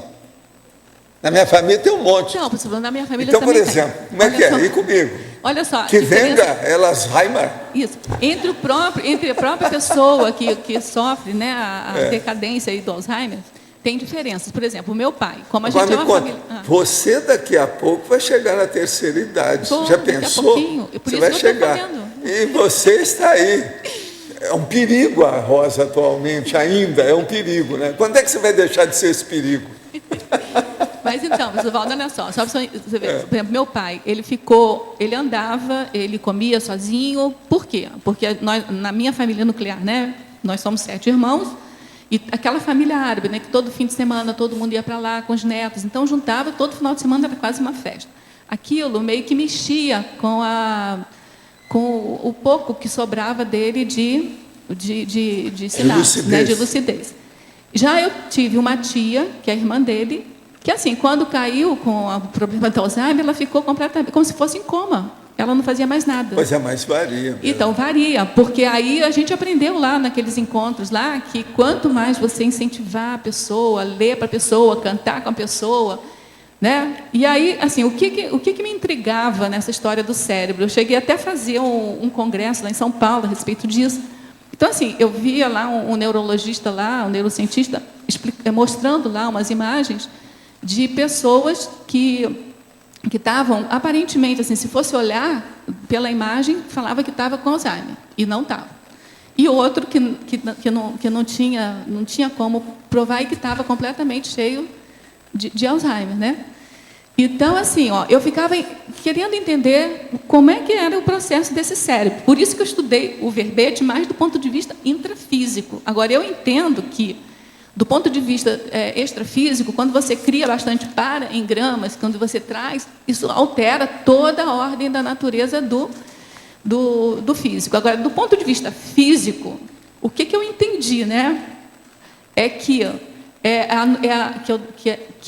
Na minha família tem um monte. Não, na minha família então, também por exemplo, tem. como é que é? E comigo? Olha só. Que venga Alzheimer. Isso. Entre a própria pessoa que sofre, né, a decadência aí do Alzheimer, tem diferenças. Por exemplo, o meu pai, como a gente é uma família... Você daqui a pouco vai chegar na terceira idade. Já pensou? Você vai chegar. E você está aí. É um perigo a Rosa atualmente, ainda é um perigo, né? Quando é que você vai deixar de ser esse perigo? Mas então, Valdo, olha só pra você ver, por exemplo, meu pai, ele andava, ele comia sozinho. Por quê? Porque nós, na minha família nuclear, né, nós somos 7 irmãos, e aquela família árabe, né, que todo fim de semana todo mundo ia para lá com os netos, então juntava, todo final de semana era quase uma festa. Aquilo meio que mexia com o pouco que sobrava dele de sinapse, né, de lucidez. Já eu tive uma tia, que é a irmã dele, que assim, quando caiu com o problema do Alzheimer, ela ficou completamente, como se fosse em coma. Ela não fazia mais nada. Pois é, mas varia. Mesmo. Então, varia, porque aí a gente aprendeu lá naqueles encontros lá, que quanto mais você incentivar a pessoa, ler para a pessoa, cantar com a pessoa, né? E aí, assim, o que me intrigava nessa história do cérebro? Eu cheguei até a fazer um congresso lá em São Paulo a respeito disso. Então, assim, eu via lá um neurologista lá, um neurocientista, mostrando lá umas imagens de pessoas que estavam, aparentemente, assim, se fosse olhar pela imagem, falava que estava com Alzheimer, e não estava. E outro que não tinha como provar e que estava completamente cheio de Alzheimer, né? Então, assim, eu ficava querendo entender como é que era o processo desse cérebro. Por isso que eu estudei o verbete mais do ponto de vista intrafísico. Agora, eu entendo que, do ponto de vista extrafísico, quando você cria bastante para-engramas, quando você traz, isso altera toda a ordem da natureza do físico. Agora, do ponto de vista físico, o que eu entendi, né? É que,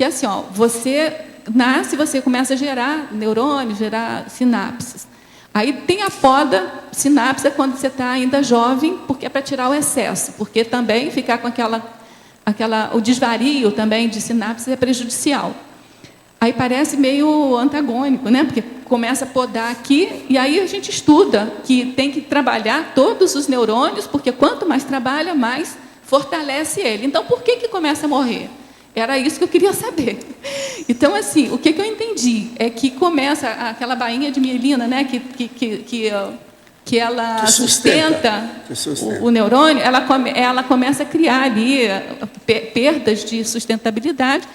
assim, você nasce, você começa a gerar neurônios, gerar sinapses. Aí tem a poda sinapse quando você está ainda jovem, porque é para tirar o excesso, porque também ficar com o desvario também de sinapses é prejudicial. Aí parece meio antagônico, né? Porque começa a podar aqui, e aí a gente estuda que tem que trabalhar todos os neurônios, porque quanto mais trabalha, mais fortalece ele. Então, por que começa a morrer? Era isso que eu queria saber. Então, assim, o que eu entendi é que começa aquela bainha de mielina, né, que ela sustenta o neurônio, ela começa a criar ali perdas de sustentabilidade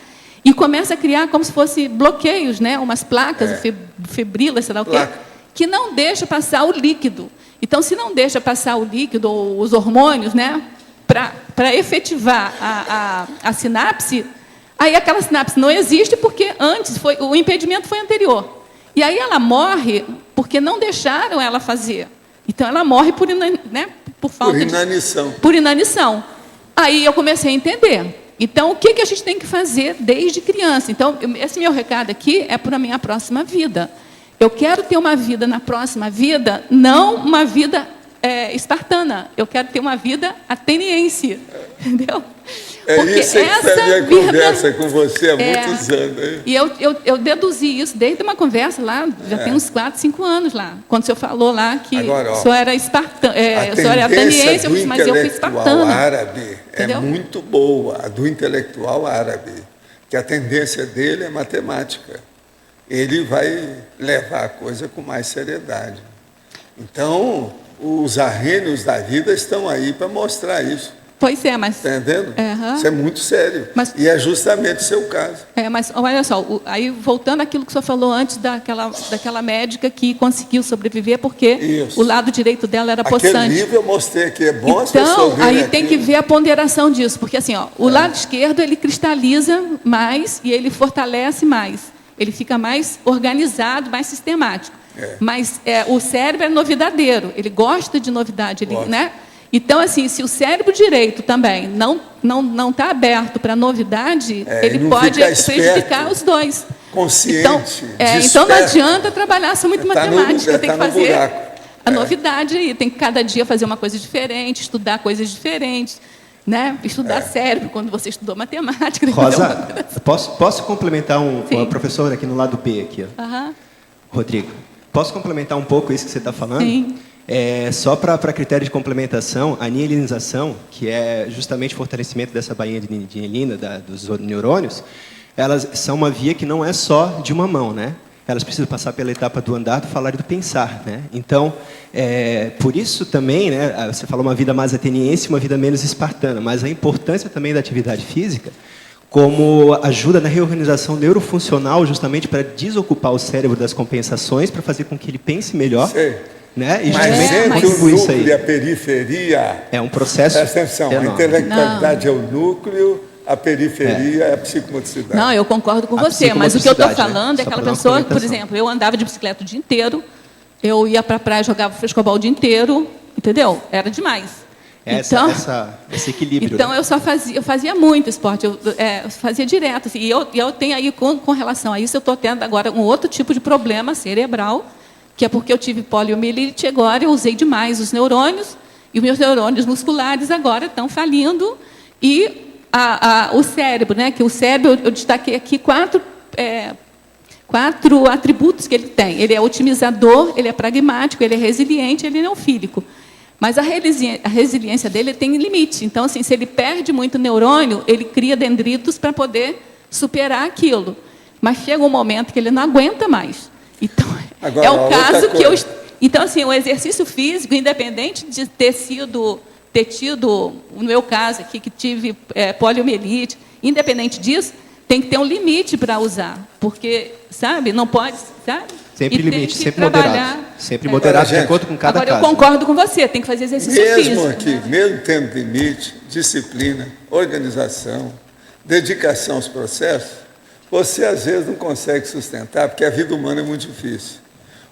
e começa a criar como se fosse bloqueios, né, umas placas, fibrilas, sei lá o quê, que não deixa passar o líquido. Então, se não deixa passar o líquido ou os hormônios, né, para efetivar a sinapse, aí aquela sinapse não existe porque antes o impedimento foi anterior. E aí ela morre porque não deixaram ela fazer. Então ela morre por inanição. Por inanição. Aí eu comecei a entender. Então o que a gente tem que fazer desde criança? Então esse meu recado aqui é para a minha próxima vida. Eu quero ter uma vida na próxima vida, não uma vida espartana. Eu quero ter uma vida ateniense, entendeu? Porque isso que foi a minha conversa com você há muitos anos. Hein? E eu deduzi isso desde uma conversa lá, já tem uns 4, 5 anos lá, quando o senhor falou lá que o senhor era espartano, o senhor era ateniense, eu disse, mas eu fui espartana. A árabe é muito boa, a do intelectual árabe, que a tendência dele é matemática. Ele vai levar a coisa com mais seriedade. Então, os arrênios da vida estão aí para mostrar isso. Pois é, mas... Está entendendo? Isso é muito sério. E é justamente o seu caso. Mas olha só, aí voltando àquilo que o senhor falou antes daquela médica que conseguiu sobreviver porque o lado direito dela era possante. Aquele livro eu mostrei aqui, é bom as pessoas verem. Então, aí tem que ver a ponderação disso, porque assim, o lado esquerdo ele cristaliza mais e ele fortalece mais. Ele fica mais organizado, mais sistemático. Mas o cérebro é novidadeiro, ele gosta de novidade, né? Então, assim, se o cérebro direito também não está aberto para novidade, ele pode prejudicar os dois. Consciente, então não adianta trabalhar só muito matemática, tem que fazer a novidade aí, tem que cada dia fazer uma coisa diferente, estudar coisas diferentes, né? Estudar cérebro quando você estudou matemática. Rosa, posso complementar uma professora aqui no lado B aqui, ó. Rodrigo, posso complementar um pouco isso que você está falando? Sim. Só para critério de complementação, a mielinização, que é justamente o fortalecimento dessa bainha de mielina, dos neurônios, elas são uma via que não é só de uma mão, né? Elas precisam passar pela etapa do andar, do falar e do pensar, né? Então, por isso também, né, você falou uma vida mais ateniense, uma vida menos espartana, mas a importância também da atividade física, como ajuda na reorganização neurofuncional, justamente para desocupar o cérebro das compensações, para fazer com que ele pense melhor. Sei. Né? E Mas justamente entre o contribui isso núcleo aí. e a periferia, É um processo presta atenção, a enorme. intelectualidade é o núcleo, a periferia é a psicomotricidade. Não, eu concordo com A você, mas o que eu estou psicomotricidade, né? falando é Só aquela pra dar uma pessoa, por complementação. exemplo, eu andava de bicicleta o dia inteiro, eu ia para a praia, jogava frescobol o dia inteiro, entendeu? Era demais. Esse equilíbrio. Então, né? eu fazia muito esporte, eu fazia direto. Assim, e eu tenho aí, com relação a isso, eu estou tendo agora um outro tipo de problema cerebral, que é porque eu tive poliomielite, agora eu usei demais os neurônios, e os meus neurônios musculares agora estão falindo, e o cérebro, né, que o cérebro, eu destaquei aqui quatro atributos que ele tem. Ele é otimizador, ele é pragmático, ele é resiliente, ele é neofílico. Mas a resiliência dele tem limite. Então, assim, se ele perde muito neurônio, ele cria dendritos para poder superar aquilo. Mas chega um momento que ele não aguenta mais. Então, Agora, é o caso que eu... coisa. Então, assim, o exercício físico, independente de ter tido, no meu caso aqui, que tive poliomielite, independente disso, tem que ter um limite para usar. Porque, sabe, não pode, sabe? Sempre E limite, tem que sempre moderado. trabalhar. Sempre moderado, de Gente, acordo com cada Agora, caso. eu concordo com você, tem que fazer exercício Mesmo físico. aqui, Né? mesmo tendo limite, disciplina, organização, dedicação aos processos, você às vezes não consegue sustentar, porque a vida humana é muito difícil.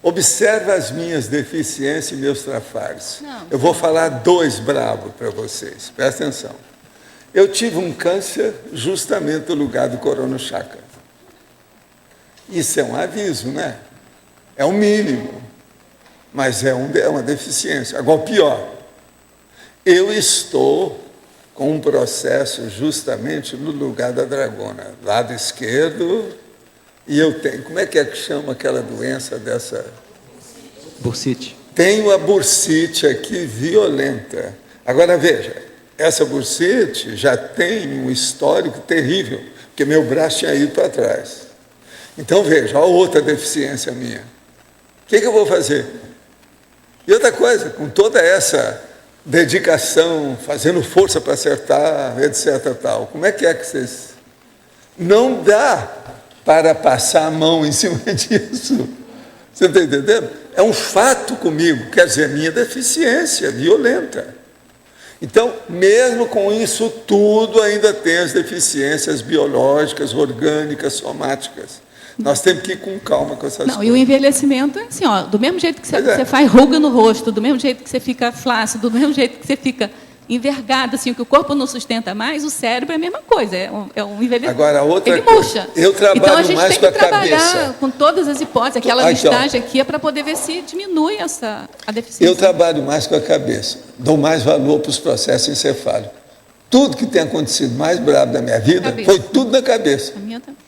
Observe as minhas deficiências e meus trafares. Eu vou falar 2 bravos para vocês, presta atenção. Eu tive um câncer justamente no lugar do coronochakra. Isso é um aviso, né? É o mínimo, mas é uma deficiência. Agora, o pior, eu estou com um processo justamente no lugar da dragona, lado esquerdo, e eu tenho, como é que chama aquela doença dessa? Bursite. Tenho a bursite aqui violenta. Agora, veja, essa bursite já tem um histórico terrível, porque meu braço tinha ido para trás. Então, veja, olha outra deficiência minha. O que eu vou fazer? E outra coisa, com toda essa dedicação, fazendo força para acertar, etc. Tal, como é que vocês... Não dá para passar a mão em cima disso. Você está entendendo? É um fato comigo, quer dizer, minha deficiência violenta. Então, mesmo com isso tudo, ainda tem as deficiências biológicas, orgânicas, somáticas. Nós temos que ir com calma com essas coisas. E o envelhecimento é assim, ó, do mesmo jeito que Pois é. você faz ruga no rosto, do mesmo jeito que você fica flácido, do mesmo jeito que você fica envergado, assim, que o corpo não sustenta mais, o cérebro é a mesma coisa, é um envelhecimento. Agora, outra ele coisa, murcha. eu trabalho então, a gente mais tem com que a trabalhar cabeça. com todas as hipóteses. Aquela Aqui, ó. listagem aqui é para poder ver se diminui a deficiência. Eu trabalho mais com a cabeça, dou mais valor para os processos encefálicos. Tudo que tem acontecido mais brabo da minha vida Cabeça. foi tudo na cabeça. A minha também.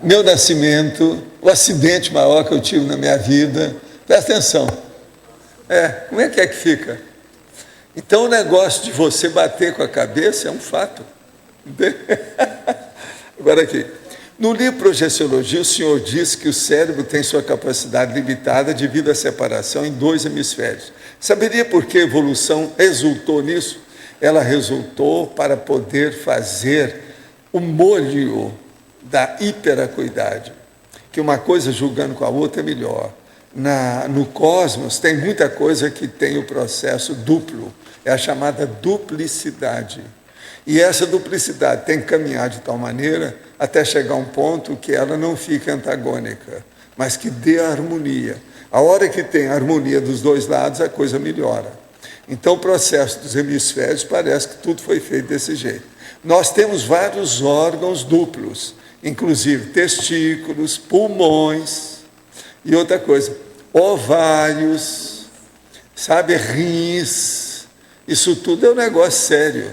Meu nascimento, o acidente maior que eu tive na minha vida. Presta atenção. Como é que fica? Então, o negócio de você bater com a cabeça é um fato. Agora aqui. No livro Projeciologia, o senhor diz que o cérebro tem sua capacidade limitada devido à separação em 2 hemisférios. Saberia por que a evolução resultou nisso? Ela resultou para poder fazer o molho da hiperacuidade, que uma coisa julgando com a outra é melhor. No cosmos tem muita coisa que tem o processo duplo, é a chamada duplicidade. E essa duplicidade tem que caminhar de tal maneira até chegar a um ponto que ela não fique antagônica, mas que dê a harmonia. A hora que tem a harmonia dos 2 lados, a coisa melhora. Então, o processo dos hemisférios parece que tudo foi feito desse jeito. Nós temos vários órgãos duplos, inclusive testículos, pulmões e outra coisa, ovários, sabe, rins, isso tudo é um negócio sério.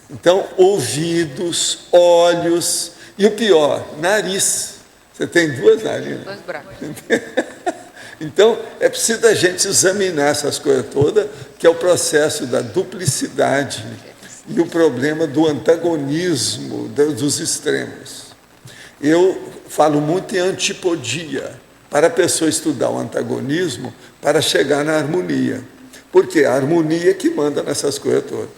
Então, ouvidos, olhos e o pior, nariz. Você tem 2 narinas. 2 braços. Então, é preciso a gente examinar essas coisas todas, que é o processo da duplicidade e o problema do antagonismo dos extremos. Eu falo muito em antipodia, para a pessoa estudar o antagonismo, para chegar na harmonia. Porque a harmonia é que manda nessas coisas todas.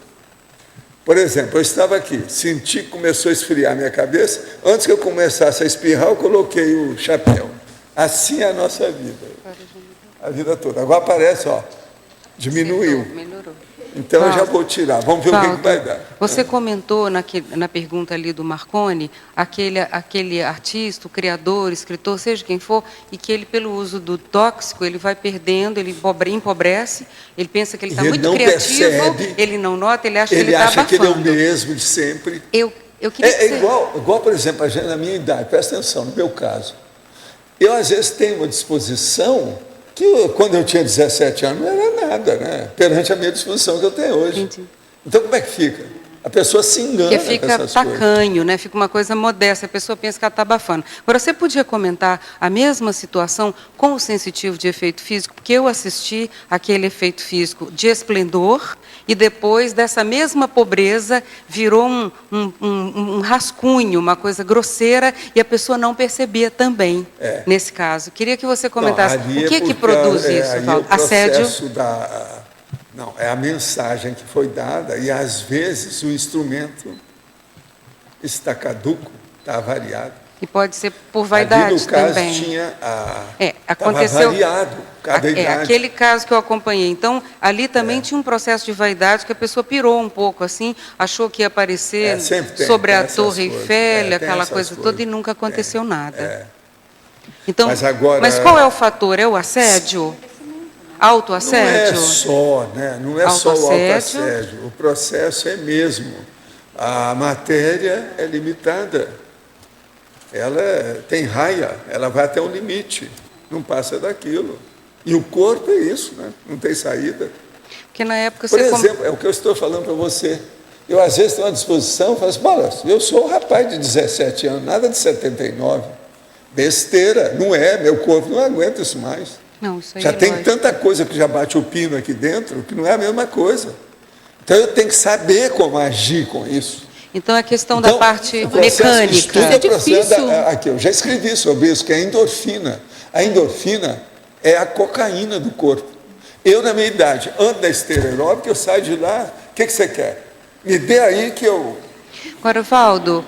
Por exemplo, eu estava aqui, senti que começou a esfriar a minha cabeça, antes que eu começasse a espirrar, eu coloquei o chapéu. Assim é a nossa vida, a vida toda. Agora parece, ó, diminuiu. Melhorou. Então eu já vou tirar, vamos ver o que vai dar. Você comentou na pergunta ali do Marconi, aquele artista, o criador, escritor, seja quem for, e que ele, pelo uso do tóxico, ele vai perdendo, ele empobrece, ele pensa que ele está muito criativo, ele não nota, ele acha que ele está abafando. Ele acha que ele é o mesmo de sempre. Eu queria igual, por exemplo, a gente, na minha idade, presta atenção, no meu caso. Eu, às vezes, tenho uma disposição que, quando eu tinha 17 anos, não era nada, né? Perante a minha disposição que eu tenho hoje. Entendi. Então, como é que fica? A pessoa se engana que fica com essas tacanho, né? Fica uma coisa modesta, a pessoa pensa que ela está abafando. Agora, você podia comentar a mesma situação com o sensitivo de efeito físico? Porque eu assisti aquele efeito físico de esplendor e depois dessa mesma pobreza virou um rascunho, uma coisa grosseira e a pessoa não percebia também, nesse caso. Queria que você comentasse o que produz isso, Valdo? Assédio? Não, é a mensagem que foi dada e, às vezes, o instrumento está caduco, está avariado. E pode ser por vaidade ali, no caso, também. Tinha aconteceu variado cada idade. Aquele caso que eu acompanhei. Então, ali também tinha um processo de vaidade que a pessoa pirou um pouco, assim, achou que ia aparecer sobre a Torre Eiffel, aquela coisa toda, e nunca aconteceu nada. Então, mas qual é o fator? É o assédio? Autoassédio? Não é só, né? Não é só o autoassédio. O processo é mesmo. A matéria é limitada. Ela tem raia, ela vai até um limite. Não passa daquilo. E o corpo é isso, né? Não tem saída. Porque na época Por exemplo, é o que eu estou falando para você. Eu, às vezes, tenho uma disposição, falo assim, olha, eu sou um rapaz de 17 anos, nada de 79. Besteira, não é, meu corpo não aguenta isso mais. Não, isso aí já tem tanta coisa que já bate o pino aqui dentro, que não é a mesma coisa. Então, eu tenho que saber como agir com isso. Então, a questão da parte mecânica. É difícil. Aqui, eu já escrevi sobre isso, que é a endorfina. A endorfina é a cocaína do corpo. Eu, na minha idade, ando da esteira aeróbica, eu saio de lá, o que você quer? Me dê aí que eu... Agora, Valdo,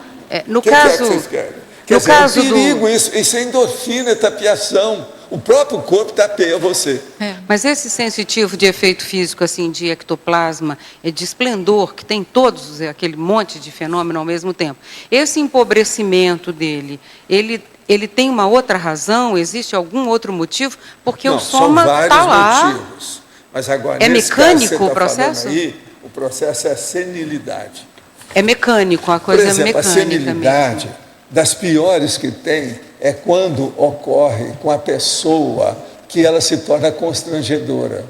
no que caso... é que vocês querem? Quer dizer, é um perigo isso é endorfina, é tapiação. O próprio corpo tapeia você. Mas esse sensitivo de efeito físico, assim, de ectoplasma, de esplendor, que tem todos, aquele monte de fenômeno ao mesmo tempo, esse empobrecimento dele, ele tem uma outra razão? Existe algum outro motivo? Porque o soma está lá. São vários motivos. Mas agora, é mecânico o processo? Aí, o processo é a senilidade. É mecânico, a coisa Por exemplo, é mecânica a senilidade, mesmo. Das piores que tem, é quando ocorre com a pessoa que ela se torna constrangedora.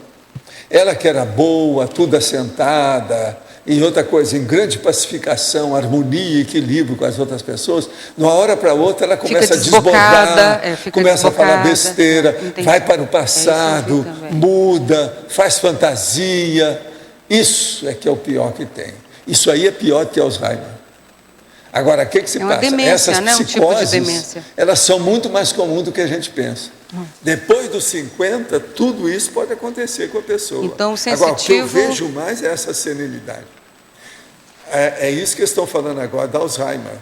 Ela que era boa, tudo assentada, e outra coisa, em grande pacificação, harmonia, equilíbrio com as outras pessoas, de uma hora para outra ela começa a desbordar, começa a falar besteira, vai para o passado, muda, faz fantasia. Isso é que é o pior que tem. Isso aí é pior que Alzheimer. Agora, o que se passa? Demência, essas né? psicoses, tipo de demência. Elas são muito mais comuns do que a gente pensa. Depois dos 50, tudo isso pode acontecer com a pessoa. Então, o sensitivo... Agora, o que eu vejo mais é essa senilidade. É isso que estão falando agora da Alzheimer.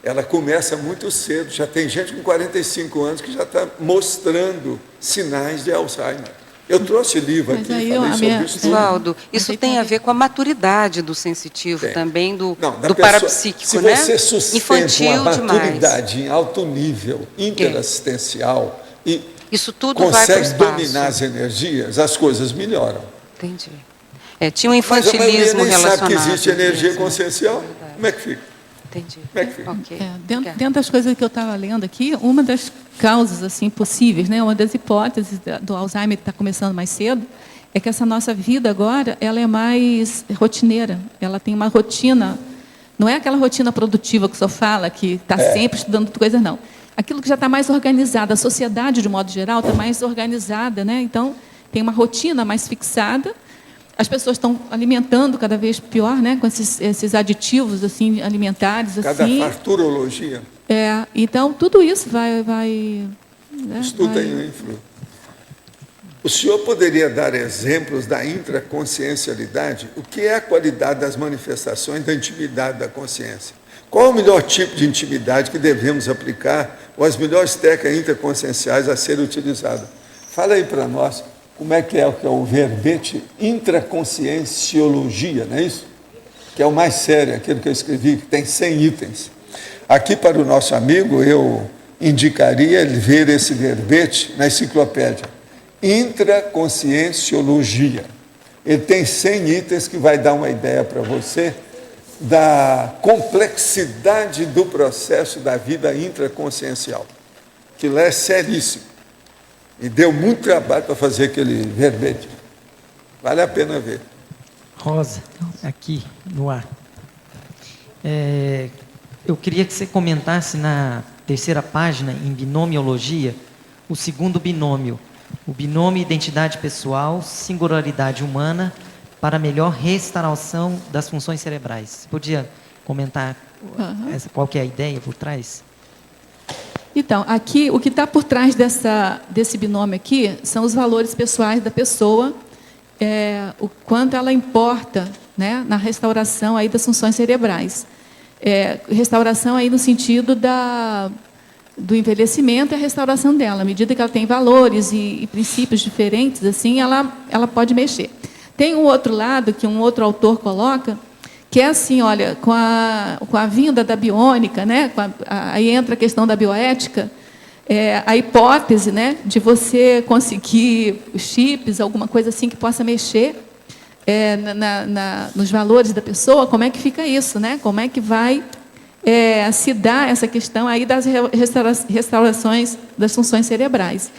Ela começa muito cedo. Já tem gente com 45 anos que já está mostrando sinais de Alzheimer. Eu trouxe livro aqui, falei sobre isso. Valdo, isso tem a ver com a maturidade do sensitivo também, do parapsíquico, né? Se você sustenta uma maturidade demais. Em alto nível, interassistencial, e isso tudo consegue dominar as energias, as coisas melhoram. Entendi. Tinha um infantilismo relacionado. Mas a maioria nem sabe que existe energia consciencial. Como é que fica? Entendi. Como é que fica? Okay. Dentro das coisas que eu estava lendo aqui, uma das causas assim possíveis, né, uma das hipóteses do Alzheimer que está começando mais cedo, é que essa nossa vida agora ela é mais rotineira. Ela tem uma rotina, não é aquela rotina produtiva que o senhor fala, que está sempre estudando coisas, não. Aquilo que já está mais organizado, a sociedade, de modo geral, está mais organizada, né? Então, tem uma rotina mais fixada. As pessoas estão alimentando cada vez pior, né, com esses aditivos assim, alimentares. Cada farturologia. Então, tudo isso vai Estuda aí, hein, Flu? O senhor poderia dar exemplos da intraconsciencialidade? O que é a qualidade das manifestações da intimidade da consciência? Qual o melhor tipo de intimidade que devemos aplicar, ou as melhores técnicas intraconscienciais a serem utilizadas? Fala aí para nós como é o verbete intraconscienciologia, não é isso? Que é o mais sério, aquilo que eu escrevi, que tem 100 itens. Aqui, para o nosso amigo, eu indicaria ele ver esse verbete na enciclopédia. Intraconscienciologia. Ele tem 100 itens que vai dar uma ideia para você da complexidade do processo da vida intraconsciencial. Que lá é seríssimo. E deu muito trabalho para fazer aquele verbete. Vale a pena ver. Rosa, aqui no ar. Eu queria que você comentasse na terceira página, em binomiologia, o segundo binômio. O binômio identidade pessoal, singularidade humana, para melhor restauração das funções cerebrais. Você podia comentar qual que é a ideia por trás? Então, aqui, o que está por trás desse binômio aqui são os valores pessoais da pessoa, o quanto ela importa, né, na restauração aí das funções cerebrais. Restauração aí no sentido do envelhecimento e a restauração dela. À medida que ela tem valores e princípios diferentes, assim, ela pode mexer. Tem um outro lado que um outro autor coloca, que é assim, olha, com a vinda da biônica, né, aí entra a questão da bioética, a hipótese, né, de você conseguir chips, alguma coisa assim que possa mexer nos valores da pessoa, como é que fica isso, né? Como é que vai se dar essa questão aí das restaurações das funções cerebrais.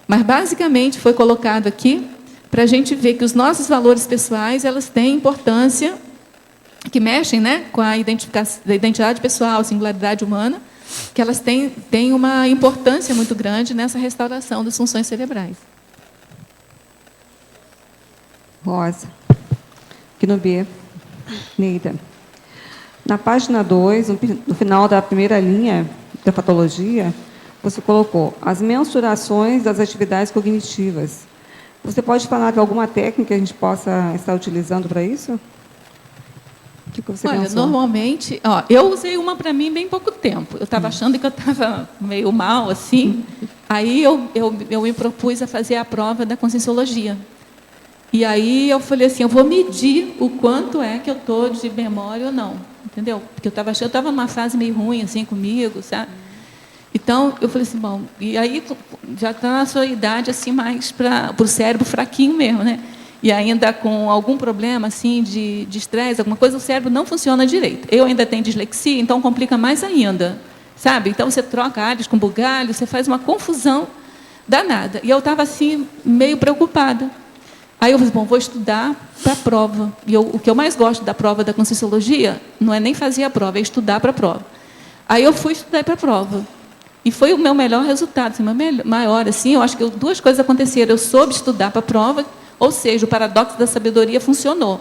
Mas, basicamente, foi colocado aqui para a gente ver que os nossos valores pessoais, elas têm importância, que mexem, né, com a identidade pessoal, a singularidade humana, que elas têm uma importância muito grande nessa restauração das funções cerebrais. Rosa, aqui no B, Neida. Na página 2, no final da primeira linha da patologia, você colocou as mensurações das atividades cognitivas. Você pode falar de alguma técnica que a gente possa estar utilizando para isso? O que você Olha, pensou? normalmente, eu usei uma para mim bem pouco tempo. Eu estava achando que eu estava meio mal, assim. Aí eu me propus a fazer a prova da conscienciologia. E aí eu falei assim, eu vou medir o quanto é que eu estou de memória ou não. Entendeu? Porque eu estava numa fase meio ruim, assim, comigo, sabe? Então, eu falei assim, bom, e aí já está na sua idade, assim, mais para o cérebro fraquinho mesmo, né? E ainda com algum problema, assim, de estresse, alguma coisa, o cérebro não funciona direito. Eu ainda tenho dislexia, então complica mais ainda, sabe? Então, você troca alhos com bugalho, você faz uma confusão danada. E eu estava, assim, meio preocupada. Aí eu falei, bom, vou estudar para a prova. E o que eu mais gosto da prova da conscienciologia não é nem fazer a prova, é estudar para a prova. Aí eu fui estudar para a prova. E foi o meu melhor resultado, assim, maior. Assim, eu acho que duas coisas aconteceram. Eu soube estudar para a prova, ou seja, o paradoxo da sabedoria funcionou.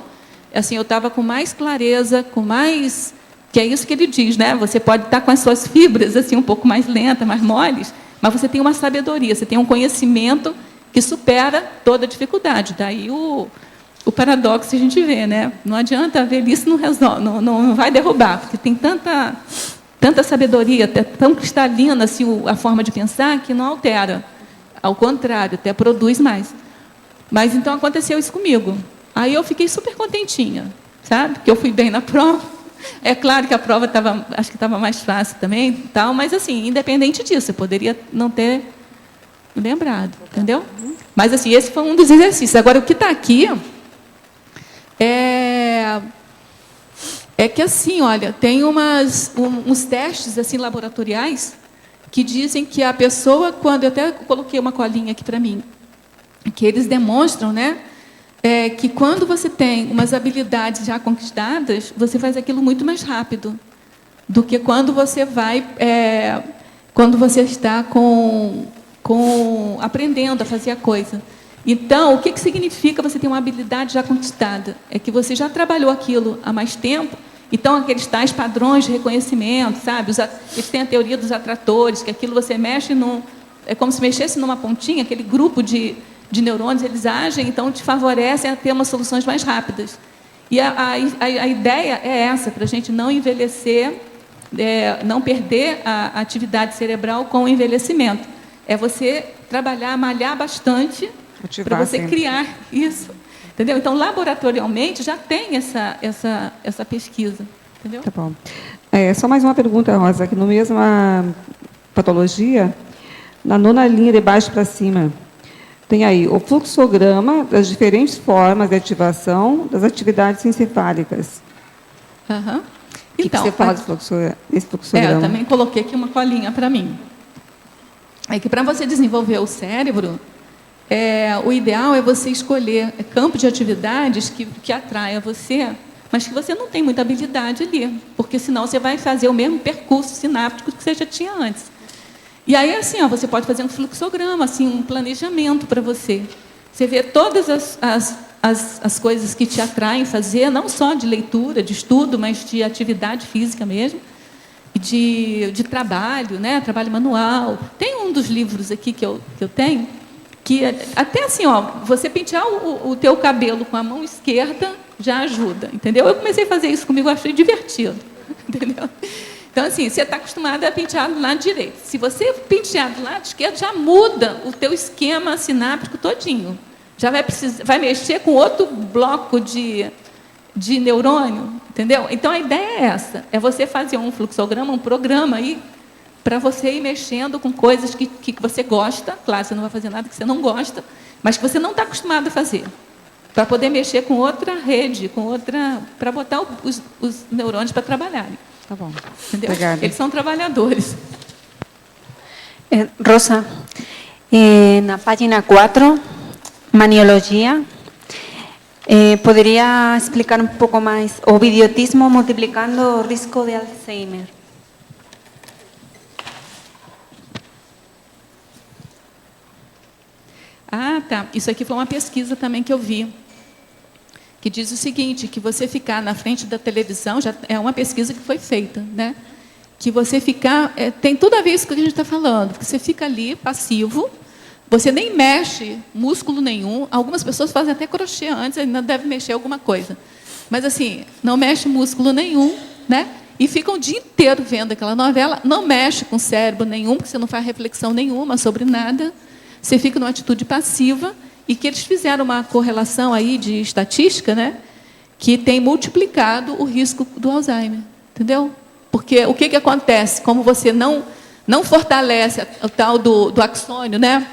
Assim, eu estava com mais clareza, com mais... Que é isso que ele diz, né? Você pode estar com as suas fibras assim, um pouco mais lentas, mais moles, mas você tem uma sabedoria, você tem um conhecimento que supera toda a dificuldade. Daí o paradoxo que a gente vê, né? Não adianta a velhice, não vai derrubar, porque tem tanta sabedoria, até tão cristalina assim, a forma de pensar, que não altera. Ao contrário, até produz mais. Mas então aconteceu isso comigo. Aí eu fiquei super contentinha, sabe? Que eu fui bem na prova. É claro que a prova acho que estava mais fácil também, tal, mas assim, independente disso, eu poderia não ter lembrado, entendeu? Mas assim, esse foi um dos exercícios. Agora, o que está aqui é que assim, olha, tem uns testes assim laboratoriais que dizem que a pessoa, quando eu até coloquei uma colinha aqui para mim, que eles demonstram, né, que quando você tem umas habilidades já conquistadas, você faz aquilo muito mais rápido do que quando você quando você está aprendendo a fazer a coisa. Então, o que significa você ter uma habilidade já conquistada? É que você já trabalhou aquilo há mais tempo, então aqueles tais padrões de reconhecimento, sabe? Eles têm a teoria dos atratores, que aquilo você mexe é como se mexesse numa pontinha, aquele grupo de de neurônios, eles agem, então te favorecem a ter umas soluções mais rápidas. E a ideia é essa, para a gente não envelhecer, não perder a atividade cerebral com o envelhecimento. É você trabalhar, malhar bastante para você sempre criar isso. Entendeu? Então, laboratorialmente, já tem essa pesquisa. Entendeu? Tá bom. Só mais uma pergunta, Rosa, que no mesma patologia, na 9ª linha de baixo para cima, tem aí o fluxograma das diferentes formas de ativação das atividades encefálicas. Uhum. O que você fala desse fluxograma? Eu também coloquei aqui uma colinha para mim. É que para você desenvolver o cérebro, o ideal é você escolher campo de atividades que atraia você, mas que você não tem muita habilidade ali, porque senão você vai fazer o mesmo percurso sináptico que você já tinha antes. E aí, assim, você pode fazer um fluxograma, assim, um planejamento para você. Você vê todas as coisas que te atraem fazer, não só de leitura, de estudo, mas de atividade física mesmo, de trabalho, né? Trabalho manual. Tem um dos livros aqui que eu tenho, que até assim, você pentear o teu cabelo com a mão esquerda já ajuda, entendeu? Eu comecei a fazer isso comigo, achei divertido, entendeu? Então, assim, você está acostumado a pentear do lado direito. Se você pentear do lado esquerdo, já muda o teu esquema sináptico todinho. Já vai mexer com outro bloco de neurônio, entendeu? Então, a ideia é essa, é você fazer um fluxograma, um programa aí, para você ir mexendo com coisas que você gosta. Claro, você não vai fazer nada que você não gosta, mas que você não está acostumado a fazer. Para poder mexer com outra rede, para botar os neurônios para trabalharem. Tá bom. Entendeu? Obrigada. Eles são trabalhadores. Rosa, na página 4, maniologia, poderia explicar um pouco mais o idiotismo multiplicando o risco de Alzheimer? Ah, tá. Isso aqui foi uma pesquisa também que eu vi, que diz o seguinte, que você ficar na frente da televisão, já é uma pesquisa que foi feita, né? Que você ficar, tem tudo a ver isso que a gente está falando, porque você fica ali, passivo, você nem mexe músculo nenhum, algumas pessoas fazem até crochê antes, ainda deve mexer alguma coisa, mas assim, não mexe músculo nenhum, né? E fica o dia inteiro vendo aquela novela, não mexe com cérebro nenhum, porque você não faz reflexão nenhuma sobre nada, você fica numa atitude passiva, e que eles fizeram uma correlação aí de estatística, né, que tem multiplicado o risco do Alzheimer, entendeu? Porque o que acontece? Como você não fortalece o tal do axônio, né?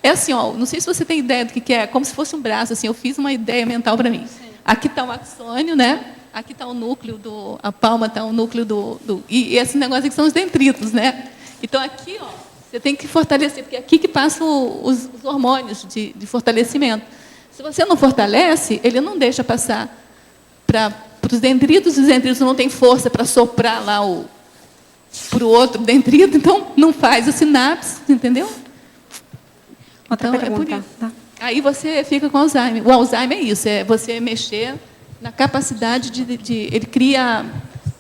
É assim, não sei se você tem ideia do que é, como se fosse um braço, assim, eu fiz uma ideia mental para mim. Aqui está o axônio, né? Aqui está o núcleo a palma está o núcleo e esse negócio aqui são os dendritos, né? Então aqui, você tem que fortalecer, porque é aqui que passam os hormônios de fortalecimento. Se você não fortalece, ele não deixa passar para os dendritos, os dendritos não têm força para soprar lá para o outro dendrito, então não faz a sinapse, entendeu? Outra então, pergunta. É por isso. Tá. Aí você fica com Alzheimer. O Alzheimer é isso, é você mexer na capacidade ele cria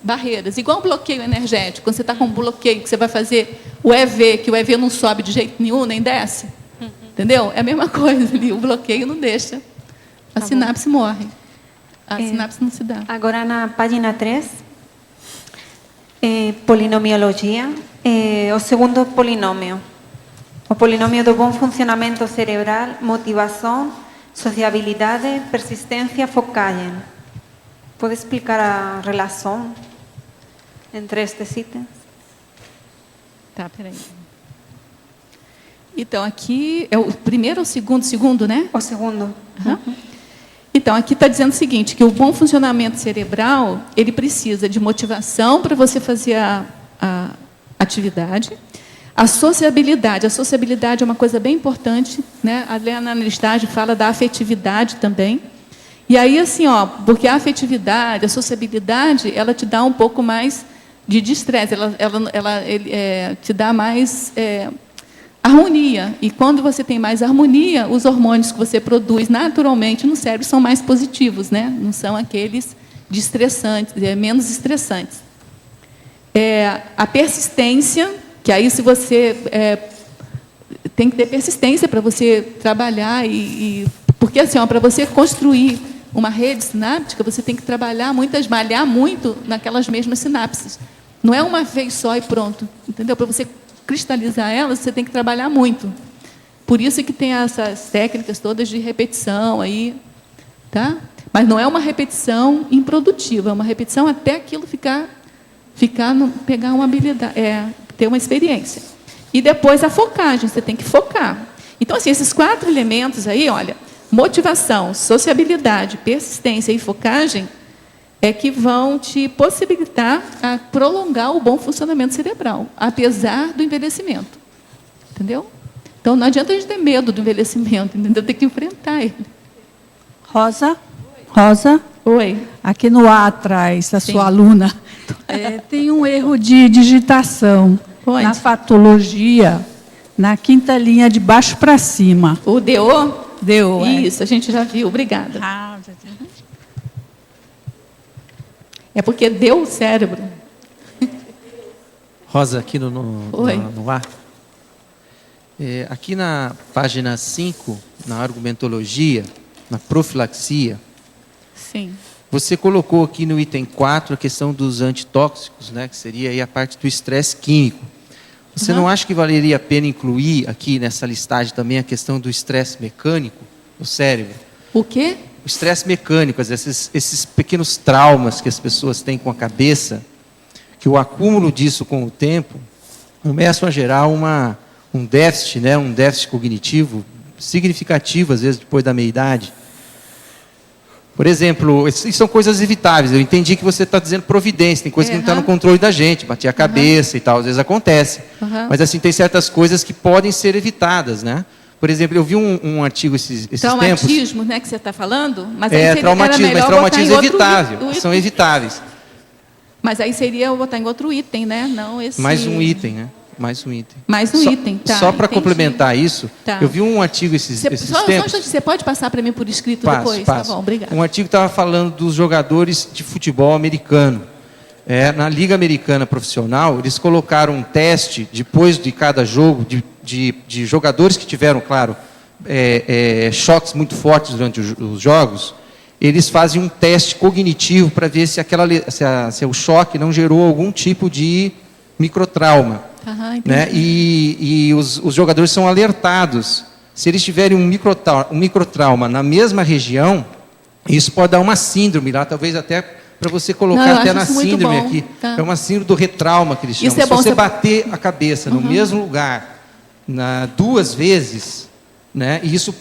barreiras, igual um bloqueio energético. Quando você está com um bloqueio, que você vai fazer o EV, que o EV não sobe de jeito nenhum, nem desce, entendeu? É a mesma coisa ali, o bloqueio não deixa, a sinapse morre, a sinapse não se dá. Agora, na página 3, polinomiologia, o segundo polinômio. O polinômio do bom funcionamento cerebral, motivação, sociabilidade, persistência, focagem. Pode explicar a relação entre estes itens? Tá, peraí. Então, aqui é o primeiro ou o segundo, né? O segundo. Uhum. Então, aqui está dizendo o seguinte, que o bom funcionamento cerebral, ele precisa de motivação para você fazer a atividade. A sociabilidade é uma coisa bem importante, né? A Helena Anastácio fala da afetividade também. E aí, assim, porque a afetividade, a sociabilidade, ela te dá um pouco mais de estresse, ela te dá mais harmonia. E quando você tem mais harmonia, os hormônios que você produz naturalmente no cérebro são mais positivos, né? Não são aqueles de estressantes, menos estressantes. A persistência, que aí se você tem que ter persistência para você trabalhar porque assim, para você construir uma rede sináptica, você tem que trabalhar malhar muito naquelas mesmas sinapses. Não é uma vez só e pronto, entendeu? Para você cristalizar elas, você tem que trabalhar muito. Por isso que tem essas técnicas todas de repetição aí, tá? Mas não é uma repetição improdutiva, é uma repetição até aquilo pegar uma habilidade, ter uma experiência. E depois a focagem, você tem que focar. Então, assim, esses 4 elementos aí, olha, motivação, sociabilidade, persistência e focagem é que vão te possibilitar a prolongar o bom funcionamento cerebral, apesar do envelhecimento. Entendeu? Então, não adianta a gente ter medo do envelhecimento, entendeu? Tem que enfrentar ele. Rosa? Oi. Aqui no A atrás, a sua aluna, tem um erro de digitação. Onde? Na fatologia, na 5ª linha de baixo para cima. O DO? DO, Isso, a gente já viu. Obrigada. É porque deu o cérebro. Rosa, aqui no ar. Aqui na página 5, na argumentologia, na profilaxia, sim, você colocou aqui no item 4 a questão dos antitóxicos, né, que seria aí a parte do estresse químico. Você não acha que valeria a pena incluir aqui nessa listagem também a questão do estresse mecânico no cérebro? O quê? O estresse mecânico, esses pequenos traumas que as pessoas têm com a cabeça, que o acúmulo disso com o tempo começam a gerar um déficit, né, um déficit cognitivo significativo, às vezes, depois da meia-idade. Por exemplo, isso são coisas evitáveis. Eu entendi que você está dizendo providência, tem coisa que não está no controle da gente, bater a cabeça e tal, às vezes acontece. Mas assim, tem certas coisas que podem ser evitadas, né? Por exemplo, eu vi um artigo esses tempos... Traumatismo, né, que você está falando? Mas traumatismo, mas traumatismo é evitável, são evitáveis. Mas aí seria eu botar em outro item, né? Não esse... Mais um item, né? Mais um item. Mais um item, tá. Só para complementar isso, eu vi um artigo esses tempos... Só um instante, você pode passar para mim por escrito depois? Passo. Tá bom, obrigada. Um artigo estava falando dos jogadores de futebol americano. Na Liga Americana Profissional, eles colocaram um teste, depois de cada jogo, de jogadores que tiveram, claro, choques muito fortes durante os jogos, eles fazem um teste cognitivo para ver se o choque não gerou algum tipo de microtrauma. Né? E os jogadores são alertados. Se eles tiverem um microtrauma na mesma região, isso pode dar uma síndrome lá, talvez até para você colocar até na síndrome aqui. Tá. É uma síndrome do retrauma que eles chamam. Se você bater a cabeça no mesmo lugar 2 vezes, né, isso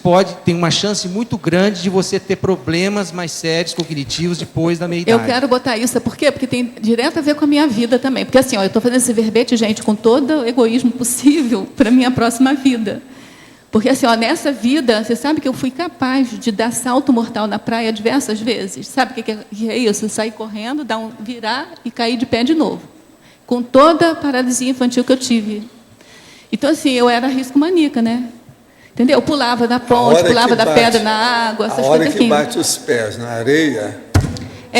tem uma chance muito grande de você ter problemas mais sérios cognitivos depois da meia-idade. Eu quero botar isso, por quê? Porque tem direto a ver com a minha vida também. Porque assim, eu estou fazendo esse verbete, gente, com todo o egoísmo possível para a minha próxima vida. Porque assim, nessa vida, você sabe que eu fui capaz de dar salto mortal na praia diversas vezes. Sabe o que é isso? Sair correndo, virar e cair de pé de novo. Com toda a paralisia infantil que eu tive. Então, assim, eu era risco maníaca, né? Entendeu? Eu pulava da ponte, pulava da pedra na água, essas coisas. A hora que bate os pés na areia,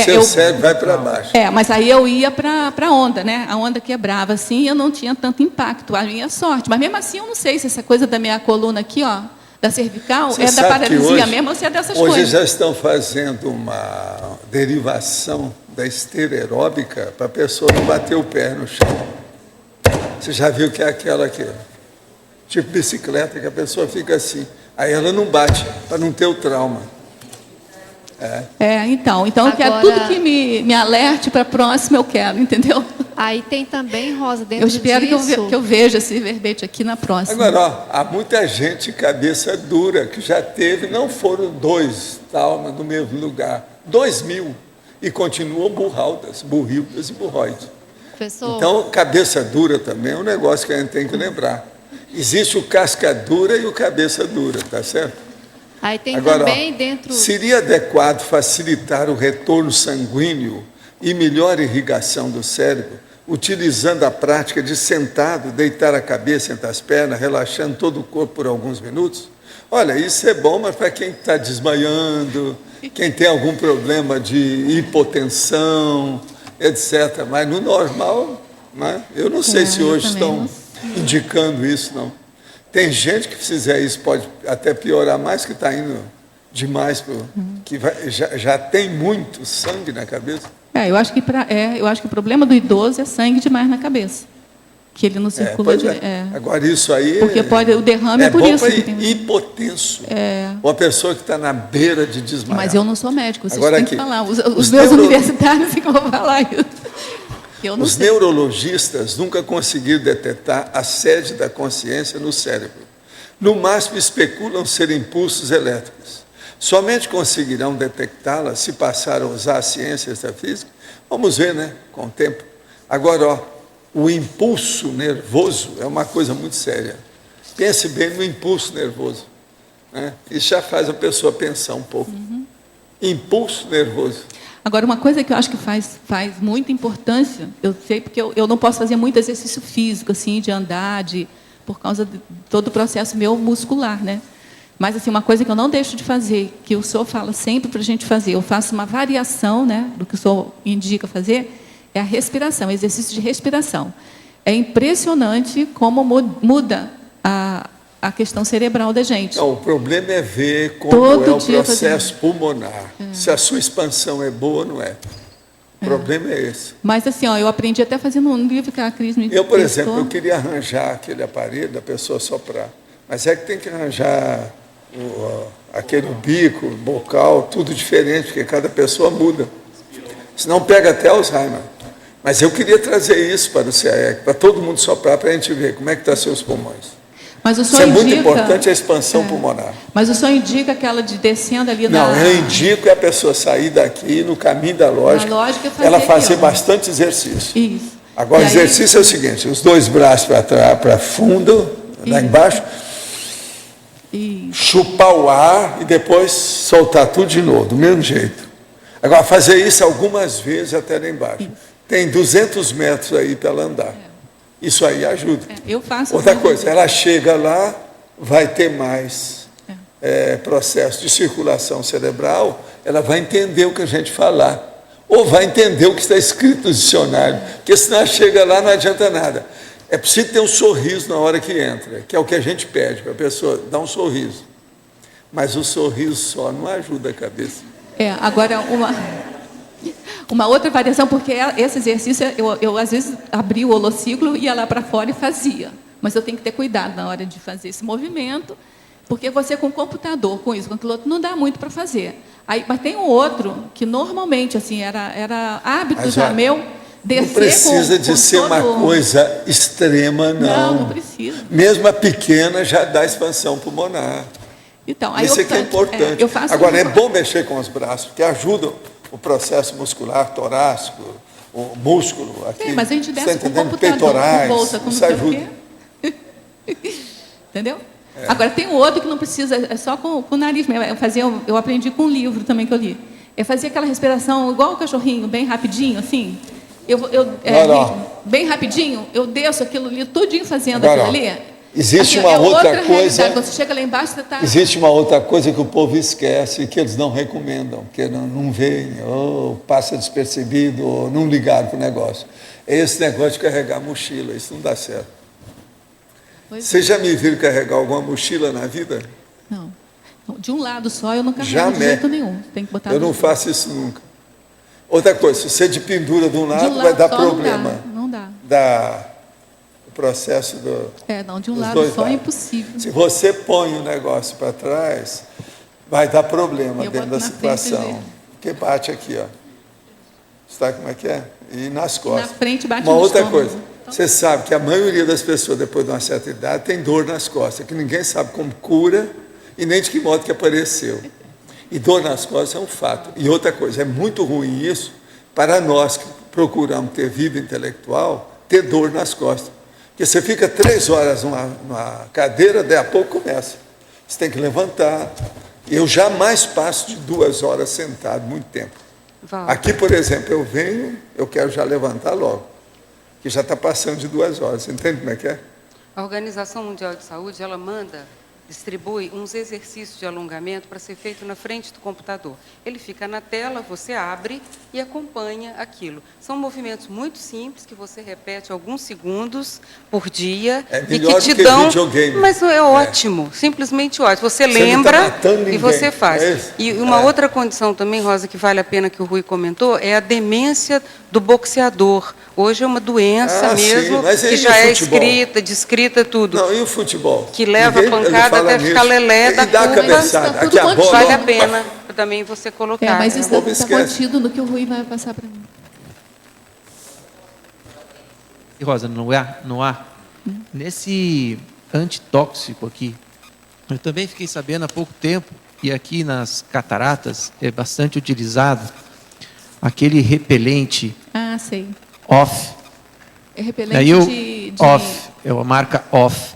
seu cérebro vai para baixo. Mas aí eu ia para a onda, né? A onda quebrava assim, eu não tinha tanto impacto, a minha sorte. Mas mesmo assim, eu não sei se essa coisa da minha coluna aqui, da cervical, da paralisia mesmo ou se é dessas coisas. Hoje já estão fazendo uma derivação da esteira aeróbica para a pessoa não bater o pé no chão. Você já viu que é aquela aqui, tipo bicicleta, que a pessoa fica assim. Aí ela não bate, para não ter o trauma. Então eu quero tudo que me alerte para a próxima, eu quero, entendeu? Aí tem também, Rosa, dentro disso... Eu espero que eu veja esse verbete aqui na próxima. Agora, há muita gente cabeça dura que já teve, não foram 2 traumas no mesmo lugar, 2.000, e continuam burrildas e burroides. Professor... Então, cabeça dura também é um negócio que a gente tem que lembrar. Existe o casca dura e o cabeça dura, tá certo? Aí tem agora, também dentro... Seria adequado facilitar o retorno sanguíneo e melhor irrigação do cérebro, utilizando a prática de sentado, deitar a cabeça entre as pernas, relaxando todo o corpo por alguns minutos? Olha, isso é bom, mas para quem está desmaiando, quem tem algum problema de hipotensão, etc. Mas no normal, né? Eu não sei se hoje estão indicando isso, não. Tem gente que fizer isso pode até piorar mais, que está indo demais, que já tem muito sangue na cabeça. Eu acho que o problema do idoso é sangue demais na cabeça. Que ele não circula direito. Agora, isso aí... Porque o derrame é por bom isso. Para hipotenso. Uma pessoa que está na beira de desmaiar. Mas eu não sou médico, vocês agora, têm que falar. Os meus universitários ficam falar isso. Os neurologistas nunca conseguiram detectar a sede da consciência no cérebro. No máximo, especulam ser impulsos elétricos. Somente conseguirão detectá-la se passar a usar a ciência extrafísica. Vamos ver, né, com o tempo. Agora, o impulso nervoso é uma coisa muito séria. Pense bem no impulso nervoso, né? Isso já faz a pessoa pensar um pouco. Impulso nervoso. Agora, uma coisa que eu acho que faz muita importância, eu sei porque eu não posso fazer muito exercício físico, assim, de andar, por causa de todo o processo meu muscular, né? Mas, assim, uma coisa que eu não deixo de fazer, que o senhor fala sempre para a gente fazer, eu faço uma variação, né, do que o senhor indica fazer, é a respiração, exercício de respiração. É impressionante como muda a questão cerebral da gente. Não, o problema é ver como é o processo pulmonar. Se a sua expansão é boa ou não é. O problema é esse. Mas, assim, eu aprendi até fazendo um livro que a Cris me Eu, por exemplo, eu queria arranjar aquele aparelho da pessoa soprar. Mas é que tem que arranjar aquele bico, bocal, tudo diferente, porque cada pessoa muda. Senão pega até Alzheimer. Mas eu queria trazer isso para o CAEC, para todo mundo soprar, para a gente ver como é que estão seus pulmões. Mas o isso é muito importante, a expansão pulmonar. Mas o senhor indica aquela de descendo ali Não, eu indico a pessoa sair daqui, no caminho da lógica, ela fazer bastante exercício. Isso. Agora, o exercício é o seguinte, os dois braços para trás, para fundo, lá embaixo, chupar o ar e depois soltar tudo de novo, do mesmo jeito. Agora, fazer isso algumas vezes até lá embaixo. Tem 200 metros aí para ela andar. Isso aí ajuda. Eu faço. Outra coisa, ela chega lá, vai ter mais processo de circulação cerebral, ela vai entender o que a gente falar, ou vai entender o que está escrito no dicionário, porque senão ela chega lá não adianta nada. É preciso ter um sorriso na hora que entra, que é o que a gente pede para a pessoa, dar um sorriso. Mas o sorriso só não ajuda a cabeça. Agora, uma outra variação, porque esse exercício, eu às vezes abria o holociclo, ia lá para fora e fazia. Mas eu tenho que ter cuidado na hora de fazer esse movimento, porque você com o computador, com isso, com aquilo outro, não dá muito para fazer. Mas tem um outro que normalmente, assim, era hábito já meu, descer não precisa de ser uma coisa extrema, não. Não precisa. Mesmo a pequena já dá expansão pulmonar. Então, aí isso é que é importante. Agora, é bom mexer com os braços, porque ajudam o processo muscular, torácico, o músculo aqui. Mas a gente desce com o computador, peitorais, com bolsa, com isso ajuda. Entendeu? Agora, tem um outro que não precisa, é só com o nariz mesmo. Eu aprendi com um livro também que eu li. É fazer aquela respiração igual o cachorrinho, bem rapidinho, assim. Bem rapidinho, eu desço aquilo ali, tudinho fazendo aquilo ali. Existe uma outra coisa. Quando você chega lá embaixo, você está. Existe uma outra coisa que o povo esquece e que eles não recomendam, porque não veem, ou passa despercebido, ou não ligaram para o negócio. É esse negócio de carregar mochila, isso não dá certo. Vocês já me viram carregar alguma mochila na vida? Não. De um lado só eu não carrego de jeito nenhum. Tem que botar. Eu não faço isso nunca. Outra coisa, se você de pendura de um lado vai dar problema. Não dá. O processo de um lado só é impossível. Se você põe o negócio para trás, vai dar problema dentro da situação. Porque bate aqui, ó. Sabe como é que é? E nas costas. Na frente bate uma no outra estômago. coisa. Você sabe que a maioria das pessoas, depois de uma certa idade, tem dor nas costas, que ninguém sabe como cura e nem de que modo que apareceu. E dor nas costas é um fato. E outra coisa, é muito ruim isso para nós que procuramos ter vida intelectual, ter dor nas costas. Porque você fica 3 horas numa cadeira, daí a pouco começa. Você tem que levantar. Eu jamais passo de 2 horas sentado, muito tempo. Aqui, por exemplo, eu venho, eu quero já levantar logo, que já está passando de 2 horas. Você entende como é que é? A Organização Mundial de Saúde, ela manda distribui uns exercícios de alongamento para ser feito na frente do computador. Ele fica na tela, você abre e acompanha aquilo. São movimentos muito simples que você repete alguns segundos por dia e que te dão. Videogame. Mas é ótimo, simplesmente ótimo. Você lembra e você faz. E uma outra condição também, Rosa, que vale a pena que o Rui comentou, é a demência do boxeador. Hoje é uma doença mesmo, que já é descrita tudo. Não, e o futebol? Que leva a pancada até ficar lelé da cabeçada. Tudo quanto vale a pena também você colocar. Mas isso está contido no que o Rui vai passar para mim. E Rosa, no ar, nesse antitóxico aqui, eu também fiquei sabendo há pouco tempo, e aqui nas cataratas é bastante utilizado, aquele repelente sei. Off. É repelente Off, é uma marca Off.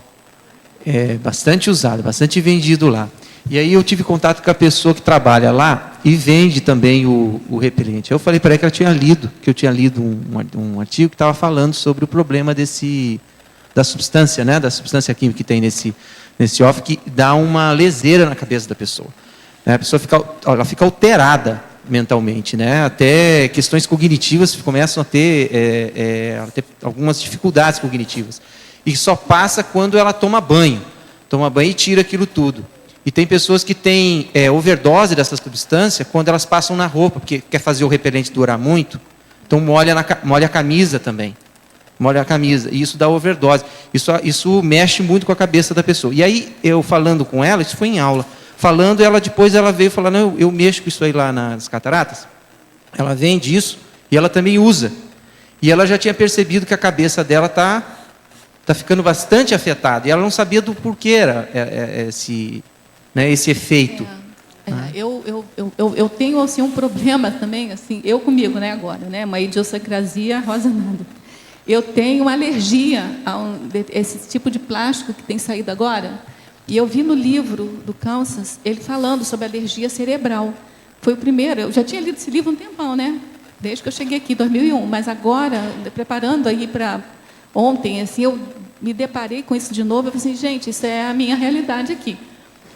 É bastante usado, bastante vendido lá. E aí eu tive contato com a pessoa que trabalha lá e vende também o repelente. Eu falei para ela que eu tinha lido um artigo que estava falando sobre o problema da substância, né, da substância química que tem nesse off, que dá uma leseira na cabeça da pessoa. A pessoa fica alterada mentalmente, né? Até questões cognitivas começam a ter algumas dificuldades cognitivas. E só passa quando ela toma banho e tira aquilo tudo. E tem pessoas que têm overdose dessa substância quando elas passam na roupa, porque quer fazer o repelente durar muito, então molha a camisa também. Molha a camisa, e isso dá overdose. Isso mexe muito com a cabeça da pessoa. E aí, eu falando com ela, isso foi em aula, depois ela veio falando, não, eu mexo com isso aí lá nas cataratas, ela vende isso, e ela também usa. E ela já tinha percebido que a cabeça dela está ficando bastante afetada, e ela não sabia do porquê era esse efeito. Eu tenho assim, um problema também, assim, eu comigo, né, agora, né, uma idiosincrasia Rosa Nando. Eu tenho alergia a esse tipo de plástico que tem saído agora. E eu vi no livro do Kansas, ele falando sobre alergia cerebral. Foi o primeiro, eu já tinha lido esse livro um tempão, né? Desde que eu cheguei aqui, em 2001. Mas agora, preparando aí para ontem, assim, eu me deparei com isso de novo. Eu falei assim, gente, isso é a minha realidade aqui.